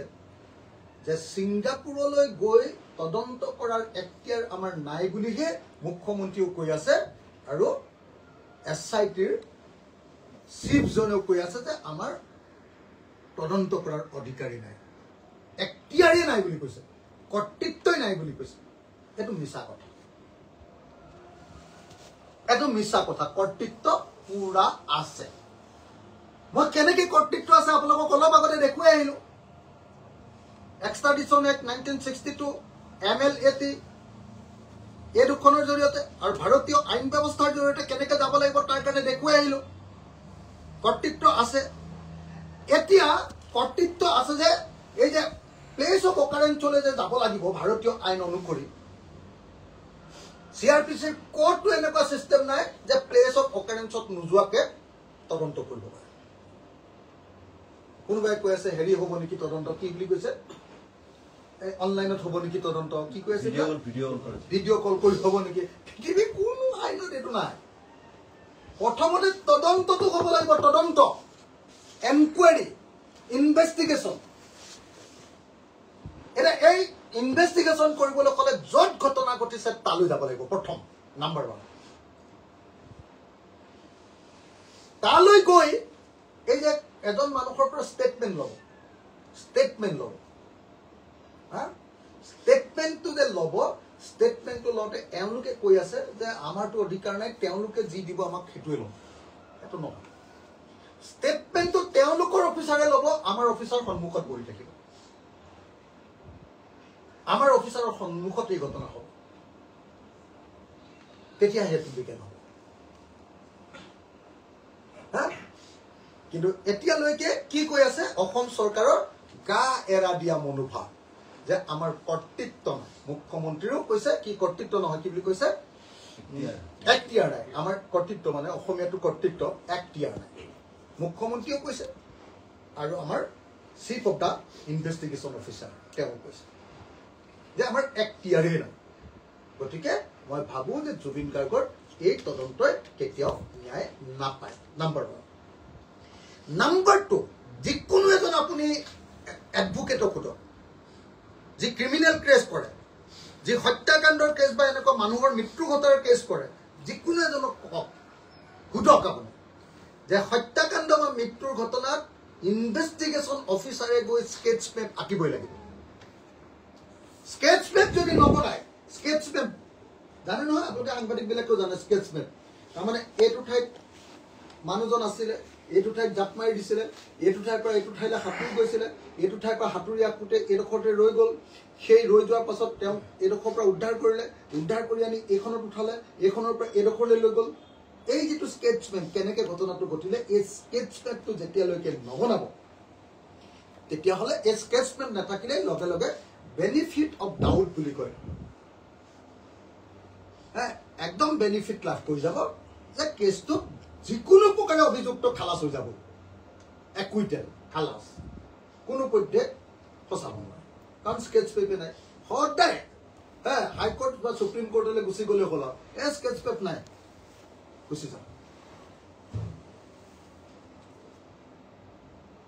যে ছিংগাপুৰলৈ গৈ তদন্ত কৰাৰ এখতিয়াৰ আমাৰ নাই বুলিহে মুখ্যমন্ত্ৰীও কৈ আছে আৰু SITৰ চিফজনেও কৈ আছে যে আমাৰ তদন্ত কৰাৰ অধিকাৰী নাই এখতিয়াৰেই নাই বুলি কৈছে কৰ্তৃত্বই নাই বুলি কৈছে এইটো মিছা কথা কৰ্তৃত্ব পুৰা আছে মই কেনেকৈ কৰ্তৃত্ব আছে আপোনালোকক অলপ আগতে দেখুৱাই আহিলো এক্সট্ৰাডিশ্যন এক্ট 1962 MLAT এই দুখনৰ জৰিয়তে আৰু ভাৰতীয় আইন ব্যৱস্থাৰ জৰিয়তে কেনেকৈ যাব লাগিব তাৰ কাৰণে দেখুৱাই আহিলো কৰ্তৃত্ব আছে এতিয়া কৰ্তৃত্ব আছে যে এই যে প্লেচ অফ অকাৰেন্সলৈ যে যাব লাগিব ভাৰতীয় আইন অনুসৰি CRPC কোৰ্টটো এনেকুৱা সিস্টেম নাই যে প্লেচ অফ অকাৰেন্সত নোযোৱাকে তদন্ত কৰিব পাৰে কোনোবাই কৈ আছে হেৰি হ'ব নেকি তদন্ত কি বুলি কৈছে অনলাইনত হ'ব নেকি তদন্ত কি কৈ আছে ভিডিঅ' কল কৰি হ'ব নেকি পৃথিৱীৰ কোনো আইনত এইটো নাই প্ৰথমতে তদন্তটো হ'ব লাগিব তদন্ত এনকুৱাৰী ইনভেষ্টিগেশ্যন এটা এই ইনভেষ্টিগেশ্যন কৰিবলৈ হ'লে য'ত ঘটনা ঘটিছে তালৈ যাব লাগিব প্ৰথম নাম্বাৰ 1 তালৈ গৈ এই যে এজন মানুহৰ পৰা ষ্টেটমেণ্ট ল'ব ষ্টেটমেণ্ট ল'ব হা ষ্টেটমেণ্টটো যে ল'ব ষ্টেটমেণ্টটো লওঁতে এওঁলোকে কৈ আছে যে আমাৰতো অধিকাৰ নাই তেওঁলোকে যি দিব আমাক সেইটোৱে ল'ম সেইটো নহয় ষ্টেটমেণ্টটো তেওঁলোকৰ অফিচাৰে ল'ব আমাৰ অফিচাৰ সন্মুখত বহি থাকিব আমাৰ অফিচাৰৰ সন্মুখত এই ঘটনা হ'ব তেতিয়া সেইটো বিজ্ঞান হ'ব হা কিন্তু এতিয়ালৈকে কি কৈ আছে অসম চৰকাৰৰ গা এৰা দিয়া মনোভাৱ যে আমাৰ কৰ্তৃত্ব নাই মুখ্যমন্ত্ৰীও কৈছে কি কৰ্তৃত্ব নহয় কি বুলি কৈছে এক্টিয়াৰ নাই আমাৰ কৰ্তৃত্ব মানে অসমীয়াটো কৰ্তৃত্ব এক্টিয়াৰ নাই মুখ্যমন্ত্ৰীও কৈছে আৰু আমাৰ chief of the investigation officer তেওঁ কৈছে যে আমাৰ এক্টিয়াৰেই নাই গতিকে মই ভাবোঁ যে জুবিন গাৰ্গৰ এই তদন্তই কেতিয়াও ন্যায় নাপায় নাম্বাৰ 1 নাম্বাৰ 2 যিকোনো এজন আপুনি এডভোকেটক সোধক যি ক্ৰিমিনেল কেছ কৰে যি হত্যাকাণ্ডৰ কেছ বা এনেকুৱা মানুহৰ মৃত্যু ঘটাৰ কেছ কৰে যিকোনো এজনক কওক সোধক আপুনি যে হত্যাকাণ্ড বা মৃত্যুৰ ঘটনাত ইনভেষ্টিগেশ্যন অফিচাৰে গৈ স্কেচ মেপ আঁকিবই লাগিব স্কেচ মেপ যদি নবনায় স্কেচ মেপ জানে নহয় আপোনালোকে সাংবাদিকবিলাকেও জানে স্কেচ মেপ তাৰমানে এইটো ঠাইত মানুহজন আছিলে এইটো ঠাইত জাপ মাৰি দিছিলে এইটো ঠাইৰ পৰা এইটো ঠাইলৈ সাঁতুৰি গৈছিলে এইটো ঠাইৰ পৰা সাঁতুৰি আঁকোতে এইডোখৰতে ৰৈ গ'ল সেই ৰৈ যোৱাৰ পাছত তেওঁ এইডোখৰৰ পৰা উদ্ধাৰ কৰিলে উদ্ধাৰ কৰি আনি এইখনত উঠালে এইখনৰ পৰা এইডোখৰলৈ লৈ গ'ল এই যিটো স্কেচ মেপ কেনেকৈ ঘটনাটো ঘটিলে এই স্কেচ মেপটো যেতিয়ালৈকে নবনাব তেতিয়াহ'লে এই স্কেচ মেপ নাথাকিলে লগে লগে বেনিফিট অফ ডাউট বুলি কয় একদম বেনিফিট লাভ কৰি যাব যে কেছটো যিকোনো প্ৰকাৰে অভিযুক্ত খালাচ হৈ যাব একুইটেল খালাচ কোনো পধ্যে ফচাব নোৱাৰে কাৰণ স্কেচ পেপে নাই সদায় হাইকোৰ্ট বা সুপ্ৰিম কোৰ্টলৈ গুচি গ'লে হ'ল এই স্কেচ পেপ নাই গুচি যাম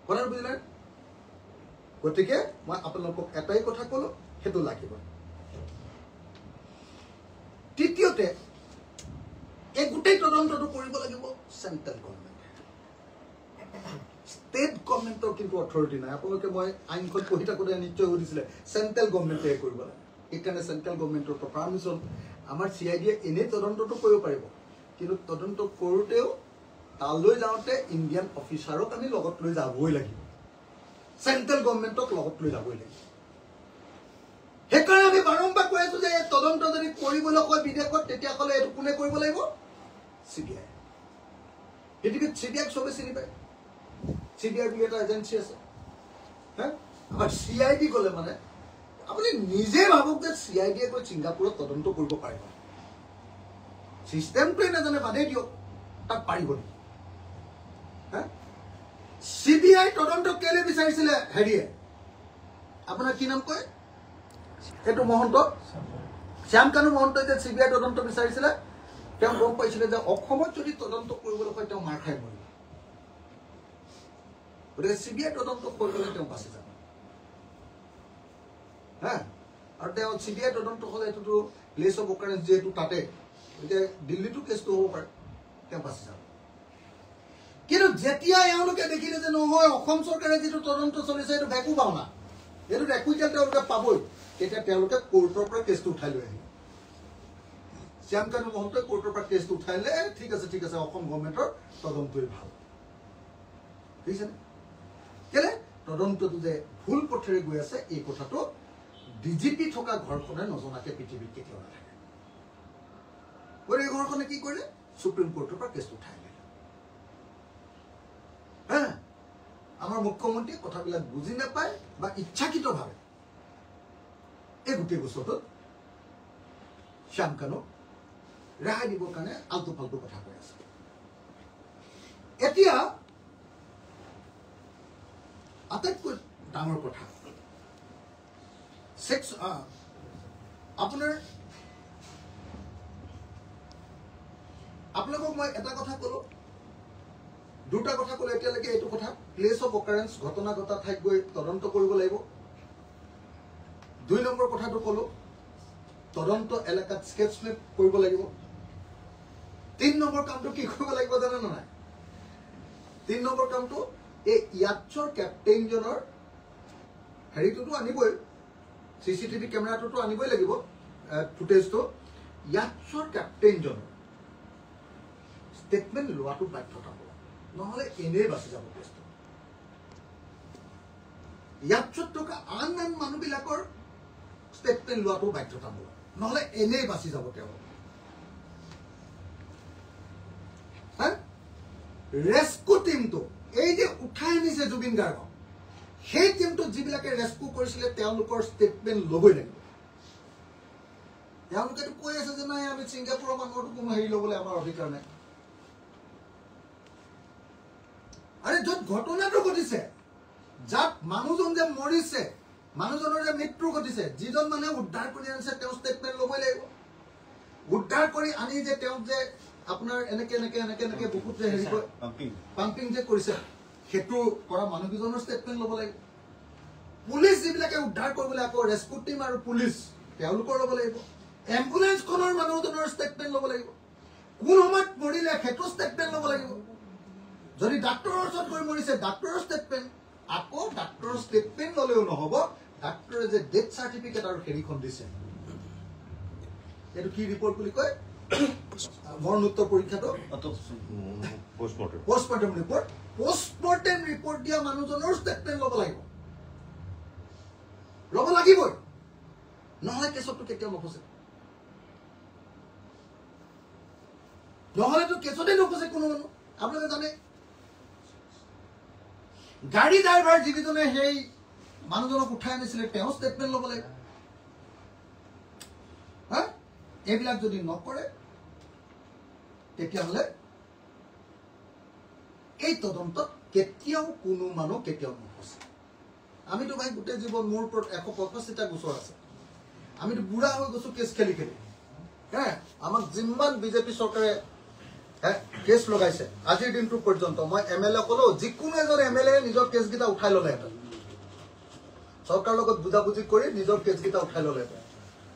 কথাটো বুজিলে গতিকে মই আপোনালোকক এটাই কথা ক'লো সেইটো লাগিব তৃতীয়তে এই গোটেই তদন্তটো কৰিব লাগিব চেণ্ট্ৰেল গভৰ্ণমেণ্টে ষ্টেট গভৰ্ণমেণ্টৰ কিন্তু অথৰিটি নাই আপোনালোকে মই আইনখন পঢ়ি থাকোঁতে নিশ্চয় সুধিছিলে চেণ্ট্ৰেল গভৰ্ণমেণ্টে কৰিব লাগে সেইকাৰণে চেণ্ট্ৰেল গভৰ্ণমেণ্টৰ পৰা পাৰ্মিশ্যন আমাৰ CID এনেই তদন্তটো কৰিব পাৰিব কিন্তু তদন্ত কৰোঁতেও তালৈ যাওঁতে ইণ্ডিয়ান অফিচাৰক আমি লগত লৈ যাবই লাগিব চেণ্ট্ৰেল গভৰ্ণমেণ্টক লগত লৈ যাবই লাগিব সেইকাৰণে আমি বাৰম্বাৰ কৈ আছো যে তদন্ত যদি কৰিবলৈ কয় বিদেশত তেতিয়াহ'লে এইটো কোনে কৰিব লাগিব CBI পৃথিৱীত CBI চবে চিনি পায় CBI বুলি এটা এজেঞ্চি আছে হা আমাৰ CID গ'লে মানে আপুনি নিজে ভাবক যে CID গৈ ছিংগাপুৰত তদন্ত কৰিব পাৰিব চিষ্টেমটোৱে নাজানে বাদেই দিয়ক তাক পাৰিব নেকি হা CBI তদন্ত কেলে বিচাৰিছিলে হেৰিয়ে আপোনাৰ কি নাম কয় এইটো মহন্ত শ্যামকানু মহন্তই যে CBI তদন্ত বিচাৰিছিলে তেওঁ গম পাইছিলে যে অসমত যদি তদন্ত কৰিবলৈ হয় তেওঁ মাৰ খাই মৰিব গতিকে CBI তদন্ত কৰিবলৈ তেওঁ বাচি যাব হা আৰু তেওঁ CBI তদন্ত হ'লে এইটোতো প্লেচ অফ অকাৰেঞ্চ যিহেতু তাতে গতিকে দিল্লীতো কেছটো হ'ব পাৰে তেওঁ বাচি যাব কিন্তু যেতিয়া এওঁলোকে দেখিলে যে নহয় অসম চৰকাৰে যিটো তদন্ত চলিছে এইটো ভেকু ভাওনা এইটোত একুইটেল তেওঁলোকে পাবই তেতিয়া তেওঁলোকে কোৰ্টৰ পৰা কেছটো উঠাই লৈ আহিলে শ্যামকানু মহন্তই কোৰ্টৰ পৰা কেছটো উঠাই লৈ ঠিক আছে অসম গভৰ্ণমেণ্টৰ তদন্তই ভাল বুজিছেনে কেলে তদন্তটো যে ভুল পথেৰে গৈ আছে এই কথাটো DGP থকা ঘৰখনে নজনাকে পৃথিৱীত কেতিয়াও নাথাকে গতিকে ঘৰখনে কি কৰিলে সুপ্ৰিম কোৰ্টৰ পৰা কেছটো উঠাই লৈ হা আমাৰ মুখ্যমন্ত্ৰীয়ে কথাবিলাক বুজি নাপায় বা ইচ্ছাকৃতভাৱে এই গোটেই বছৰটোত শ্যামকানুক ৰেহাই দিবৰ কাৰণে আল্টু ফাল্টু কথা কৈ আছে এতিয়া আটাইতকৈ ডাঙৰ কথা আপোনালোকক মই এটা কথা ক'লো দুটা কথা ক'লো এতিয়ালৈকে এইটো কথা প্লেচ অফ অকাৰেঞ্চ ঘটনা ঘটা ঠাইত গৈ তদন্ত কৰিব লাগিব 2 নম্বৰ কথাটো ক'লো তদন্ত এলেকাত স্কেচ মেপ কৰিব লাগিব 3 নম্বৰ কামটো কি কৰিব লাগিব জানে নে নাই 3 নম্বৰ কামটো এই ইয়াচ্ছৰ কেপ্টেইনজনৰ হেৰিটোতো আনিবই চিচিটিভি কেমেৰাটোতো আনিবই লাগিব ফুটেজটো ইয়াছৰ কেপ্টেইনজনৰ ষ্টেটমেণ্ট লোৱাটো বাধ্যতামূলক নহ'লে এনেই বাচি যাব কেছটো ইয়াছত থকা আন মানুহবিলাকৰ ষ্টেটমেণ্ট লোৱাটো বাধ্যতামূলক নহ'লে এনেই বাচি যাব তেওঁলোক ৰেস্কিউ টিমটো এই যে উঠাই আনিছে জুবিন গাৰ্গক সেই টিমটো যিবিলাকে ৰেস্কিউ কৰিছিলে তেওঁলোকৰ ষ্টেটমেণ্ট ল'বই লাগিব তেওঁলোকেতো কৈ আছে যে নাই আমি ছিংগাপুৰৰ মানুহৰতো কোনো হেৰি ল'বলৈ আমাৰ অধিকাৰ নাই আৰে য'ত ঘটনাটো ঘটিছে যাত মানুহজন যে মৰিছে মানুহজনৰ যে মৃত্যু ঘটিছে যিজন মানুহে উদ্ধাৰ কৰি আনিছে তেওঁ ষ্টেটমেণ্ট ল'বই লাগিব উদ্ধাৰ কৰি আনি যে তেওঁক যে আপোনাৰ এনেকে বহুত যে হেৰি কৰে পাম্পিং যে কৰিছে সেইটো কৰা মানুহকেইজনৰ ষ্টেটমেণ্ট ল'ব লাগিব পুলিচ যিবিলাকে উদ্ধাৰ কৰিবলৈ আকৌ ৰেস্কিউ টিম আৰু পুলিচ তেওঁলোকৰ ল'ব লাগিব এম্বুলেন্সখনৰ মানুহজনৰ ষ্টেটমেণ্ট ল'ব লাগিব কোন সময়ত মৰিলে সেইটো ষ্টেটমেণ্ট ল'ব লাগিব যদি ডাক্তৰৰ ওচৰত গৈ মৰিছে ডাক্তৰৰ ষ্টেটমেণ্ট আকৌ ডাক্তৰৰ ষ্টেটমেণ্ট ল'লেও নহ'ব ডাক্তৰে যে ডেথ চাৰ্টিফিকেট আৰু হেৰিখন দিছে এইটো কি ৰিপৰ্ট বুলি কয় মৰণোত্তৰ পৰীক্ষাটো পোষ্টমৰ্টেম ৰিপৰ্ট দিয়া মানুহজনৰ ষ্টেটমেণ্ট ল'ব লাগিবই নহ'লে কেছতটো কেতিয়াও নফচে নহ'লেতো কেছতে নফচে কোনো মানুহ আপোনালোকে জানে গাড়ী ড্ৰাইভাৰ যিকেইজনে সেই মানুহজনক উঠাই আনিছিলে তেওঁ ষ্টেটমেণ্ট ল'ব লাগিব হা এইবিলাক যদি নকৰে তেতিয়াহ'লে এই তদন্তত কেতিয়াও কোনো মানুহ কেতিয়াও নফচে আমিতো ভাই গোটেই জীৱন মোৰ ওপৰত 165টা গোচৰ আছে আমিতো বুঢ়া হৈ গৈছো কেছ খেলি হ্যাঁ আমাক যিমান বিজেপি চৰকাৰে কেছ লগাইছে আজিৰ দিনটো পৰ্যন্ত মই এমএলএ ক'লো যিকোনো এজন এমএলএ নিজৰ কেছকেইটা উঠাই ল'লেহেঁতেন চৰকাৰৰ লগত বুজাবুজি কৰি নিজৰ কেছকেইটা উঠাই ল'লেহেঁতেন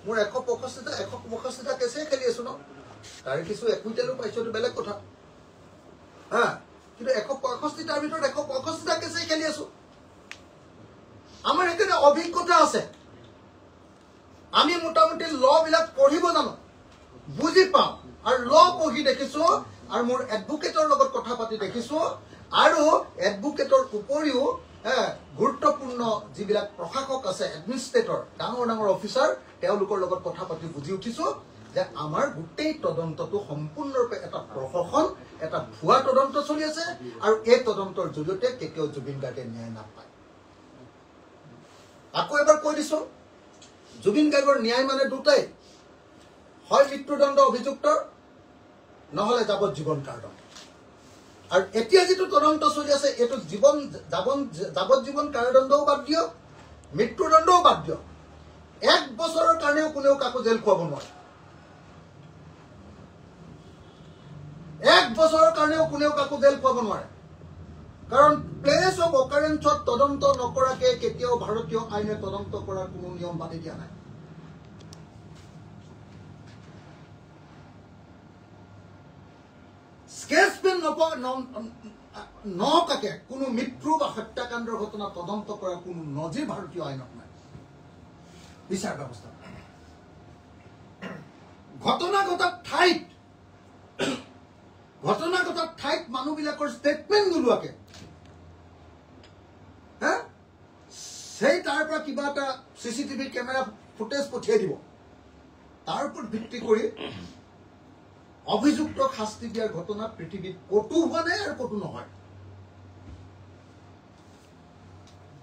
মোৰ 165টা কেছেই খেলি আছো ন তাৰে কিছু একোইটালো পাইছো এইটো বেলেগ কথা হা কিন্তু 165টাৰ ভিতৰত 165টা কেছেই খেলি আছো আমাৰ এখানে অভিজ্ঞতা আছে আমি মোটামুটি ল বিলাক পঢ়িব জানো বুজি পাওঁ আৰু ল পঢ়ি দেখিছো আৰু মোৰ এডভোকেটৰ লগত কথা পাতি দেখিছো আৰু এডভোকেটৰ উপৰিও গুৰুত্বপূৰ্ণ যিবিলাক প্ৰশাসক আছে এডমিনিষ্ট্ৰেটৰ ডাঙৰ অফিচাৰ তেওঁলোকৰ লগত কথা পাতি বুজি উঠিছো যে আমাৰ গোটেই তদন্তটো সম্পূৰ্ণৰূপে এটা প্ৰশাসন এটা ভুৱা তদন্ত চলি আছে আৰু এই তদন্তৰ জৰিয়তে কেতিয়াও জুবিন গাৰ্গে ন্যায় নাপায় আকৌ এবাৰ কৈ দিছো জুবিন গাৰ্গৰ ন্যায় মানে দুটাই হয় মৃত্যুদণ্ড অভিযুক্তৰ নহলে যাৱজ্জীৱন কাৰাদণ্ড আৰু এতিয়া যেটো তদন্ত চলি আছে এটো যাৱজ্জীৱন কাৰাদণ্ডও বাদ দিও মৃত্যুদণ্ডও বাদ দিও 1 বছৰৰ কাৰণেও কোনেও কাকো জেল খুৱাব নোৱাৰে 1 বছৰৰ কাৰণেও কোনেও কাকো জেল খুৱাব নোৱাৰে কাৰণ প্লেস অফ অকাৰেন্সত তদন্ত নকৰাকে কেতিয়াও ভাৰতীয় আইনে তদন্ত কৰাৰ কোনো নিয়ম বান্ধি দিয়া নাই স্কেচপেন নকাকে কোনো মৃত্যু বা হত্যাকাণ্ডৰ ঘটনা তদন্ত কৰাৰ কোনো নজিৰ ভাৰতীয় আইনত নাই বিচাৰ ব্যৱস্থা ঘটনা ঘটাত ঠাইত মানুহবিলাকৰ ষ্টেটমেণ্ট নোলোৱাকে সেই তাৰ পৰা কিবা এটা চিচিটিভি কেমেৰা ফুটেজ পঠিয়াই দিব তাৰ ওপৰত ভিত্তি কৰি অভিযুক্ত শাস্তি দিয়াৰ ঘটনা পৃথিৱীত কতো হোৱা নাই আৰু কতো নহয়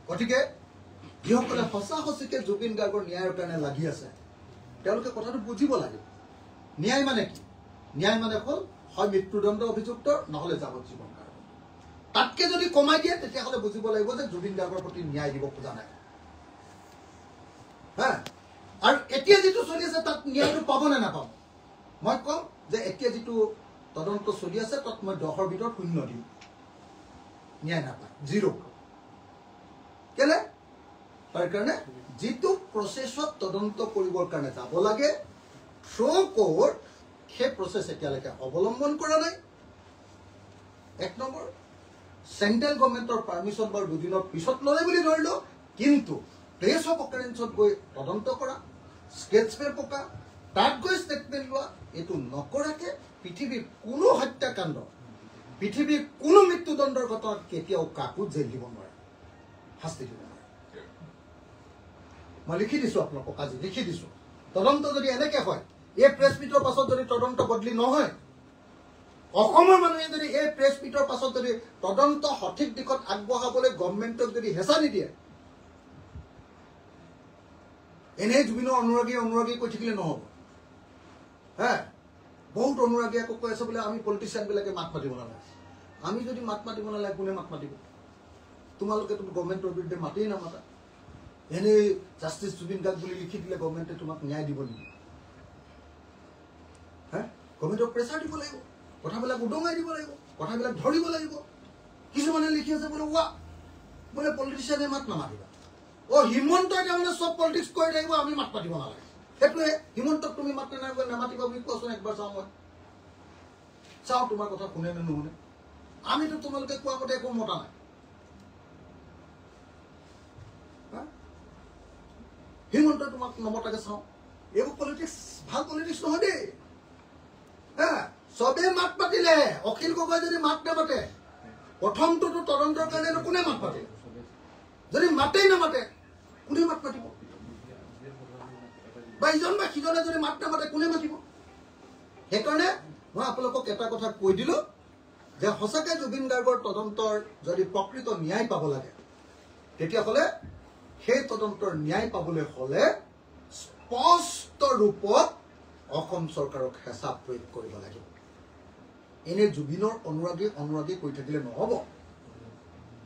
গতিকে যিসকলে সঁচাসঁচিকে জুবিন গাৰ্গৰ ন্যায়ৰ কাৰণে লাগি আছে তেওঁলোকে কথাটো বুজিব লাগে ন্যায় মানে কি ন্যায় মানে হ'ল হয় মৃত্যুদণ্ড অভিযুক্ত নহলে যাৱজ্জীৱন কাৰাদণ্ড তাতকে যদি কমাই দিয়ে তেতিয়াহ'লে বুজিব লাগিব যে জুবিন গাৰ্গৰ প্ৰতি ন্যায় দিব খোজা নাই হা আৰু এতিয়া যেটো চলি আছে তাত ন্যায়টো পাব নে নাপাব মই কম যে এতিয়া যেটো তদন্ত চলি আছে তাত মই 10ৰ ভিতৰত 0 দিম ন্যায় নাপায় 0 কেলে তাৰ কাৰণে যেটো প্ৰসেছত তদন্ত কৰিবৰ কাৰণে যাব লাগে থ্ৰু কোৰ্ট সেই প্ৰসেস এতিয়ালৈকে অৱলম্বন কৰা নাই 1 নম্বৰ সেন্ট্ৰেল গভৰ্ণমেণ্টৰ পাৰমিশন বৰ দুদিনৰ পিছত ললে বুলি ধৰিলো কিন্তু প্লেচ অফ অকাৰেঞ্চত গৈ তদন্ত কৰা, স্কেচ পেন পকা, তাত গৈ ষ্টেটমেণ্ট লোৱা, এইটো নকৰাকে পৃথিৱীৰ কোনো হত্যাকাণ্ড, পৃথিৱীৰ কোনো মৃত্যুদণ্ডৰ ঘটনাত কেতিয়াও কাকো জেল দিব নোৱাৰে, শাস্তি দিব নোৱাৰে। মই লিখি দিছোঁ আপোনালোকক, আজি লিখি দিছোঁ। তদন্ত যদি এনেকৈ হয়, এই প্ৰেছ মিটৰ পাছত যদি তদন্ত বদলি নহয়, অসমৰ মানুহে যদি এই প্ৰেছ মিটৰ পাছত যদি তদন্ত সঠিক দিশত আগবঢ়াবলৈ গভৰ্ণমেণ্টক যদি হেঁচা নিদিয়ে, এনেই জুবিনৰ অনুৰাগী কৈ থাকিলে নহ'ব। হে, বহুত অনুৰাগী আকৌ কৈ আছে বোলে আমি পলিটিচিয়ানবিলাকে মাত মাতিব নালাগে। আমি যদি মাত মাতিব নালাগে, কোনে মাত মাতিব? তোমালোকেতো গভৰ্ণমেণ্টৰ বিৰুদ্ধে মাতেই নামাতা। এনেই জাষ্টিছ জুবিন গাৰ্গ বুলি লিখি দিলে গভৰ্ণমেণ্টে তোমাক ন্যায় দিব নেকি? হে, গভৰ্ণমেণ্টক প্ৰেছাৰ দিব লাগিব, কথাবিলাক উদঙাই দিব লাগিব, কথাবিলাক ধৰিব লাগিব। কিছুমানে লিখি আছে বোলে বোলে পলিটিচিয়ানে মাত নামাতিবা। হিমন্তই তাৰমানে চব পলিটিক্স কৰি থাকিব, আমি মাত মাতিব নালাগে। সেইটোৱে, হিমন্তক তুমি মাত নামাতিবা বুলি কোৱাচোন একবাৰ চাওঁ। মই চাওঁ তোমাৰ কথা শুনে নে নুশুনে। আমিতো তোমালোকে কোৱা মতে একো মতা নাই। হিমন্তই তোমাক নমতাকে চাওঁ। এইবোৰ পলিটিক্স, ভাল পলিটিক্স নহয় দেই। হা, চবে মাত মাতিলে, অখিল গগৈ যদি মাত নামাতে, প্ৰথমটোতো তদন্তৰ কাৰণে কোনে মাত মাতিলে? যদি মাতেই নামাতে, কোনে মাত মাতিব? বা ইজন বা সিজনে যদি মাত নামাতে, কোনে মাতিব? সেইকাৰণে মই আপোনালোকক এটা কথা কৈ দিলোঁ যে সঁচাকৈ জুবিন গাৰ্গৰ তদন্তৰ যদি প্ৰকৃত ন্যায় পাব লাগে, তেতিয়াহ'লে সেই তদন্তৰ ন্যায় পাবলৈ হ'লে স্পষ্ট ৰূপত অসম চৰকাৰক হেঁচা প্ৰয়োগ কৰিব লাগিব। এনেই জুবিনৰ অনুৰাগী কৈ থাকিলে নহ'ব।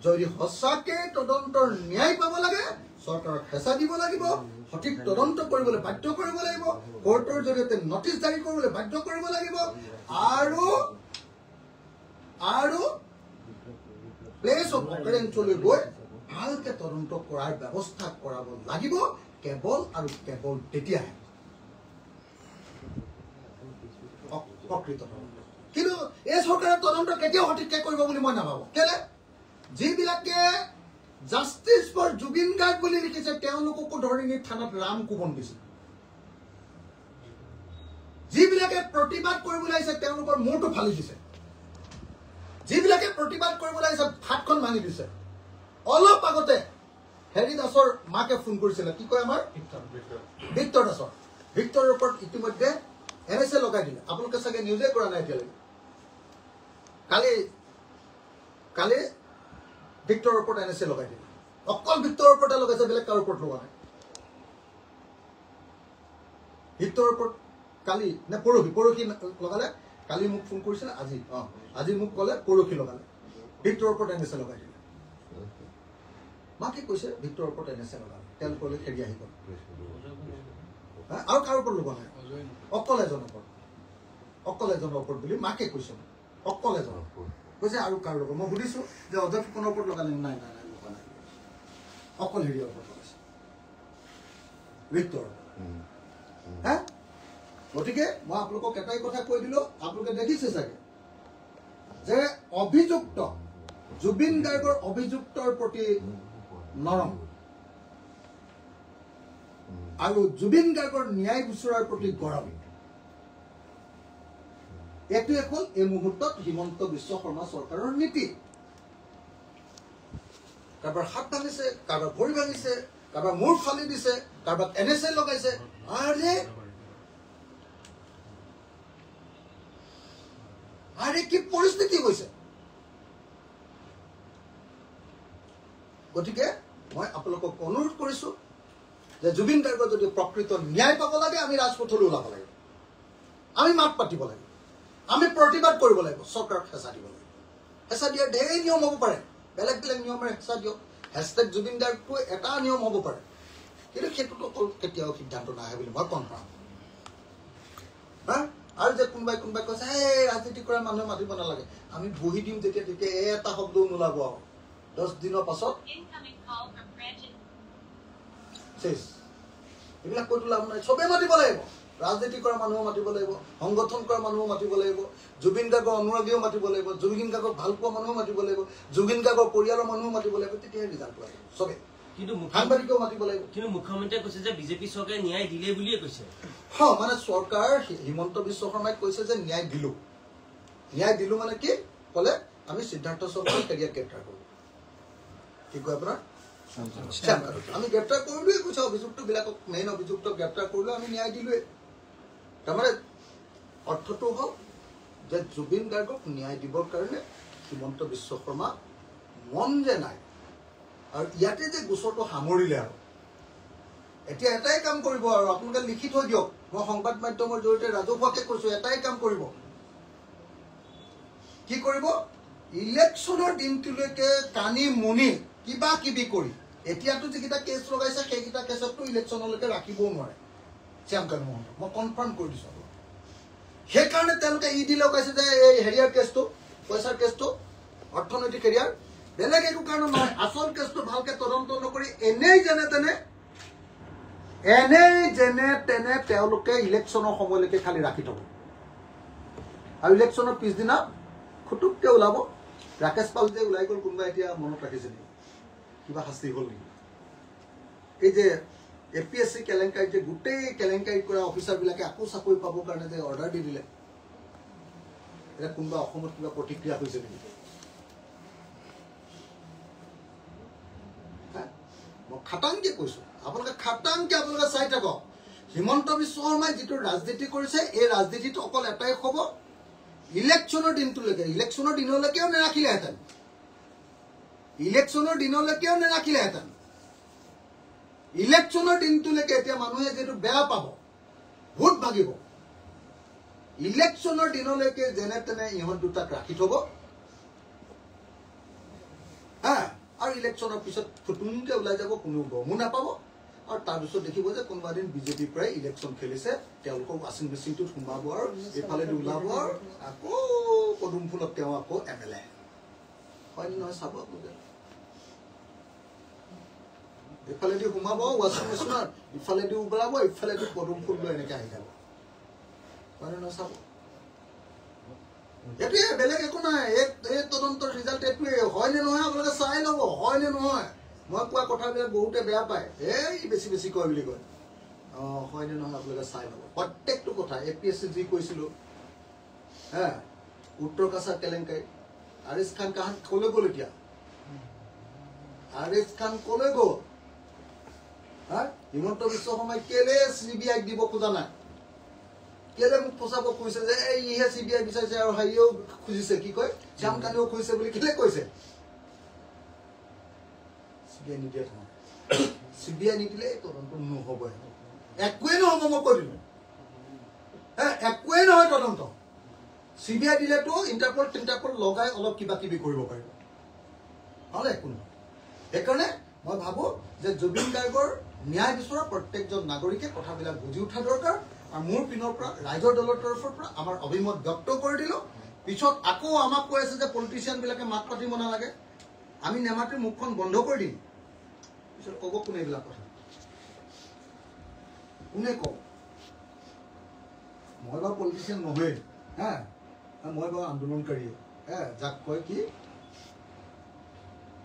যদি সঁচাকে তদন্তৰ ন্যায় পাব লাগে, চৰকাৰক হেঁচা দিব লাগিব, সঠিক তদন্ত কৰিবলৈ বাধ্য কৰিব লাগিব, কোৰ্টৰ জৰিয়তে নটিচ জাৰি কৰিবলৈ বাধ্য কৰিব লাগিব, আৰু প্লেচ অফ অকাৰেঞ্চলৈ গৈ ভালকে তদন্ত কৰাৰ ব্যৱস্থা কৰাব লাগিব। কেৱল আৰু কেৱল তেতিয়াহে প্ৰকৃত তদন্ত। কিন্তু এই চৰকাৰে তদন্ত কেতিয়াও সঠিককে কৰিব বুলি মই নাভাবোঁ। কেলে? যিবিলাকে জাষ্টিছ ফৰ জুবিন গাৰ্গ বুলি লিখিছে, তেওঁলোককো ধৰি নি থানাত ৰাম কোবন দিছে। যিবিলাকে প্ৰতিবাদ কৰিবলৈ আহিছে, তেওঁলোকৰ মূৰটো ফালি দিছে। যিবিলাকে প্ৰতিবাদ কৰিবলৈ আহিছে, হাতখন ভাঙি দিছে। অলপ আগতে হেৰি দাসৰ মাকে ফোন কৰিছিলে, কি কয় আমাৰ ভিক্টৰ দাসৰ। ভিক্টৰৰ ওপৰত ইতিমধ্যে NSA লগাই দিলে। আপোনালোকে চাগে নিউজে কৰা নাই এতিয়ালৈকে। কালি ভিক্টৰৰ ওপৰত NSA লগাই দিলে। অকল ভিক্টৰৰ ওপৰতে লগাইছে, বেলেগ কাৰো ওপৰত লগা নাই। ভিক্টৰৰ ওপৰত কালি নে পৰহি লগালে। কালি মোক ফোন কৰিছিলে, আজি মোক ক'লে পৰহি লগালে। ভিক্টৰৰ ওপৰত NSA লগাই দিলে। মাকে কৈছে ভিক্টৰৰ ওপৰত NSA লগালে, তেওঁলোকলৈ খেদি আহি গ'ল। আৰু কাৰো ওপৰত লগা নাই, অকল এজনৰ ওপৰত বুলি মাকে কৈছে। অকল এজনৰ কৈছে আৰু কাৰো লগত। মই সুধিছো যে অজয় ফুকনৰ ওপৰত লগালে? নাই লগা নাই, অকল হেৰিয়ৰ ওপৰত লগাইছে, ভিক্টৰ। হা, গতিকে মই আপোনালোকক এটাই কথা কৈ দিলো, আপোনালোকে দেখিছে চাগে যে অভিযুক্ত জুবিন গাৰ্গৰ অভিযুক্তৰ প্ৰতি নৰম আৰু জুবিন গাৰ্গৰ ন্যায় বিচৰাৰ প্ৰতি গৰম। এইটোৱে হ'ল এই মুহূৰ্তত হিমন্ত বিশ্ব শৰ্মা চৰকাৰৰ নীতি। কাৰোবাৰ হাত ভাঙিছে, কাৰোবাৰ ভৰি ভাঙিছে, কাৰোবাৰ মূৰ ফালি দিছে, কাৰোবাক NSA লগাইছে। আৰে কি পৰিস্থিতি হৈছে। গতিকে মই আপোনালোকক অনুৰোধ কৰিছো যে জুবিন গাৰ্গৰ যদি প্ৰকৃত ন্যায় পাব লাগে, আমি ৰাজপথলৈ ওলাব লাগিব, আমি মাত পাতিব লাগিব, আমি প্ৰতিবাদ কৰিব লাগিব, চৰকাৰক হেঁচা দিব লাগিব। হেঁচা দিয়াৰ ঢেৰ নিয়ম হ'ব পাৰে, বেলেগ বেলেগ নিয়মেৰে হেঁচা দিয়ক। হেছটেগ জুবিন গাৰ্গটো এটা নিয়ম হ'ব পাৰে, কিন্তু সেইটোতো কেতিয়াও সিদ্ধান্ত নাহে বুলি মই কনফাৰ্ম। আৰু যে কোনোবাই কৈছে এই ৰাজনীতি কৰা মানুহে মাতিব নালাগে, আমি বহি দিম তেতিয়া এটা শব্দও নোলাব। আৰু 10 দিনৰ পাছত এইবিলাক কৈতো লাভ নাই। চবেই মাতিব লাগিব, ৰাজনীতি কৰা মানুহো মাতিব লাগিব, সংগঠন কৰা মানুহো মাতিব লাগিব, জুবিন গাৰ্গৰ অনুৰাগীও মাতিব লাগিব, জুবিন গাৰ্গক ভাল পোৱা মানুহো মাতিব লাগিব, জুবিন গাৰ্গৰ পৰিয়ালৰ মানুহো মাতিব লাগিব। তেতিয়াহে ৰিজাল্টটো আহিব। চবেই কিন্তু সাংবাদিকেও মাতিব লাগিব কিন্তু মুখ্যমন্ত্ৰীয়ে কৈছে যে বিজেপি চৰকাৰে ন্যায় দিলে বুলিয়ে কৈছে মানে চৰকাৰ হিমন্ত বিশ্ব শৰ্মাই কৈছে যে ন্যায় দিলো মানে কি ক'লে আমি সিদ্ধাৰ্থ চক্ৰক কেৰিয়াৰ গ্ৰেপ্তাৰ কৰোঁ কি কয় আপোনাৰ আমি গ্ৰেপ্তাৰ কৰিলোৱে কৈছে অভিযুক্তবিলাকক মেইন অভিযুক্তক গ্ৰেপ্তাৰ কৰিলো আমি ন্যায় দিলোৱে তাৰমানে অৰ্থটো হ'ল যে জুবিন গাৰ্গক ন্যায় দিবৰ কাৰণে হিমন্ত বিশ্ব শৰ্মা মন যে নাই আৰু ইয়াতে যে গোচৰটো সামৰিলে আৰু এতিয়া এটাই কাম কৰিব আৰু আপোনালোকে লিখি থৈ দিয়ক মই সংবাদ মাধ্যমৰ জৰিয়তে ৰাজহুৱাকে কৈছো এটাই কাম কৰিব কি কৰিব ইলেকশ্যনৰ দিনটোলৈকে কানি মুনি কিবা কিবি কৰি এতিয়াতো যিকেইটা কেছ লগাইছে সেইকেইটা কেছততো ইলেকশ্যনলৈকে ৰাখিবও নোৱাৰে শ্যামকান্ত মহন্ত মই কনফাৰ্ম কৰি দিছো সেইকাৰণে তেওঁলোকে ইডি লগাইছে যে এই হেৰিয়াৰ কেছটো পইচাৰ কেছটো অৰ্থনৈতিক হেৰিয়াৰ বেলেগ একো কাৰণ নহয় আচল কেছটো ভালকে তদন্ত নকৰি এনেই যেনে তেনে তেওঁলোকে ইলেকশ্যনৰ সময়লৈকে খালি ৰাখি থব আৰু ইলেকশ্যনৰ পিছদিনা খুটুককে ওলাব ৰাকেশ পাল যে ওলাই গ'ল কোনোবা এতিয়া মনত ৰাখিছে নেকি কিবা শাস্তি হ'ল নেকি এই যে APSC কেলেংকাৰীত যে গোটেই কেলেংকাৰী কৰা অফিচাৰবিলাকে আকৌ চাকৰি পাবৰ কাৰণে যে অৰ্ডাৰ দি দিলে এতিয়া কোনোবা অসমত কিবা প্ৰতিক্ৰিয়া হৈছে নেকি মই খাটাংকে কৈছো আপোনালোকে চাই থাকক হিমন্ত বিশ্ব শৰ্মাই যিটো ৰাজনীতি কৰিছে এই ৰাজনীতিটো অকল এটাই হ'ব ইলেকশ্যনৰ দিনটোলৈকে ইলেকশ্যনৰ দিনলৈকেও নাৰাখিলেহেঁতেন ইলেকশ্যনৰ দিনটোলৈকে এতিয়া মানুহে যিটো বেয়া পাব ভোট ভাগিব ইলেকশ্যনৰ দিনলৈকে যেনে তেনে ইহঁত দুটাক ৰাখি থব আৰু ইলেকশ্যনৰ পিছত ফুটুমকে ওলাই যাব কোনো গমো নাপাব আৰু তাৰপিছত দেখিব যে কোনোবা দিন বিজেপিৰ পৰাই ইলেকশ্যন খেলিছে তেওঁলোকক ৱাশ্বিং মেচিনটোত সোমাব আৰু এইফালেদি ওলাব আৰু আকৌ পদুম ফুলত তেওঁ আকৌ MLA হয় নহয় চাব আপোনালোকে এইফালেদি সোমাব ৱাশ্বিং মেচিনত ইফালেদি ওলাব ইফালেদি পদুম ফুল লৈ এনেকে আহি যাব হয় নহয় চাব এইটোৱে বেলেগ একো নাই এই তদন্তৰ ৰিজাল্ট এইটোৱে হয় নে নহয় আপোনালোকে চাই ল'ব হয় নে নহয় মই কোৱা কথাবিলাক বহুতে বেয়া পায় এই বেছি কয় বুলি কয় হয় নে নহয় আপোনালোকে চাই ল'ব প্ৰত্যেকটো কথা APSC যি কৈছিলো উত্তৰ কাছাৰ কেলেংকাৰী আৰিজ খান কলৈ গ'ল এতিয়া আৰিজ খান কলৈ গ'ল হিমন্ত বিশ্ব শৰ্মাই কেলে CBI দিব খোজা নাই কেলে মোক ফচাব কৈছে যে ইহে CBI বিচাৰিছে আৰু হাইও খুজিছে কি কয় শ্যামকান্তেও খুজিছে বুলি কেলে কৈছে CBI নিদিলে তদন্ত নহ'ব একোৱেই নহ'ব মই কৈ দিলো একোৱেই নহয় তদন্ত CBI দিলেতো ইণ্টাৰপল লগাই অলপ কিবা কিবি কৰিব পাৰিব নহ'লে একো নহয় সেইকাৰণে মই ভাবো যে জুবিন গাৰ্গৰ ন্যায় বিচৰা প্ৰত্যেকজন নাগৰিকে কথাবিলাক বুজি উঠা দৰকাৰ আৰু মোৰ পিনৰ পৰা ৰাইজৰ দলৰ তৰফৰ পৰা আমাৰ অভিমত ব্যক্ত কৰি দিলো পিছত আকৌ আমাক কৈ আছে যে পলিটিচিয়ানবিলাকে মাত পাতিব নালাগে আমি নেমাতি মুখখন বন্ধ কৰি দিম পিছত ক'ব কোনে এইবিলাক কথা কোনে কওঁ মই বাৰু পলিটিচিয়ান নহয় মই বাৰু আন্দোলনকাৰীয়ে যাক কয় কি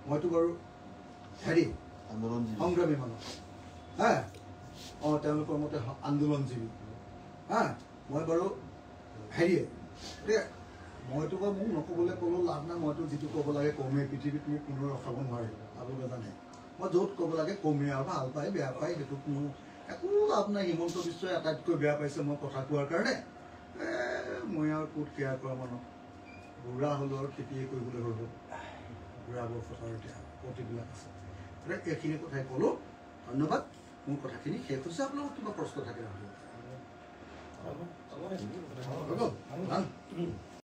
মইতো বাৰু হেৰি সংগ্ৰামী মানুহ তেওঁলোকৰ মতে আন্দোলনজীৱী মই বাৰু হেৰিয়ে মইতো বাৰু মোক নক'বলৈ ক'লেও লাভ নাই মইতো যিটো ক'ব লাগে কমেই পৃথিৱীত মোক কোনেও ৰখাব নোৱাৰে আপোনালোকে জানে মই য'ত ক'ব লাগে কমেই আৰু ভাল পায় বেয়া পায় সেইটো কোনো একো লাভ নাই হিমন্ত বিশ্বই আটাইতকৈ বেয়া পাইছে মই কথা কোৱাৰ কাৰণে মই আৰু ক'ত কেয়াৰ কৰা মানুহ বুঢ়া হ'লো আৰু খেতিয়ে কৰিবলৈ হ'ল বুঢ়া বৰপথাৰ এতিয়া প্ৰতিবিলাক আছে এইখিনি কথাই ক'লোঁ ধন্যবাদ মোৰ কথাখিনি শেষ হৈছে আপোনালোকৰ কিবা প্ৰশ্ন থাকে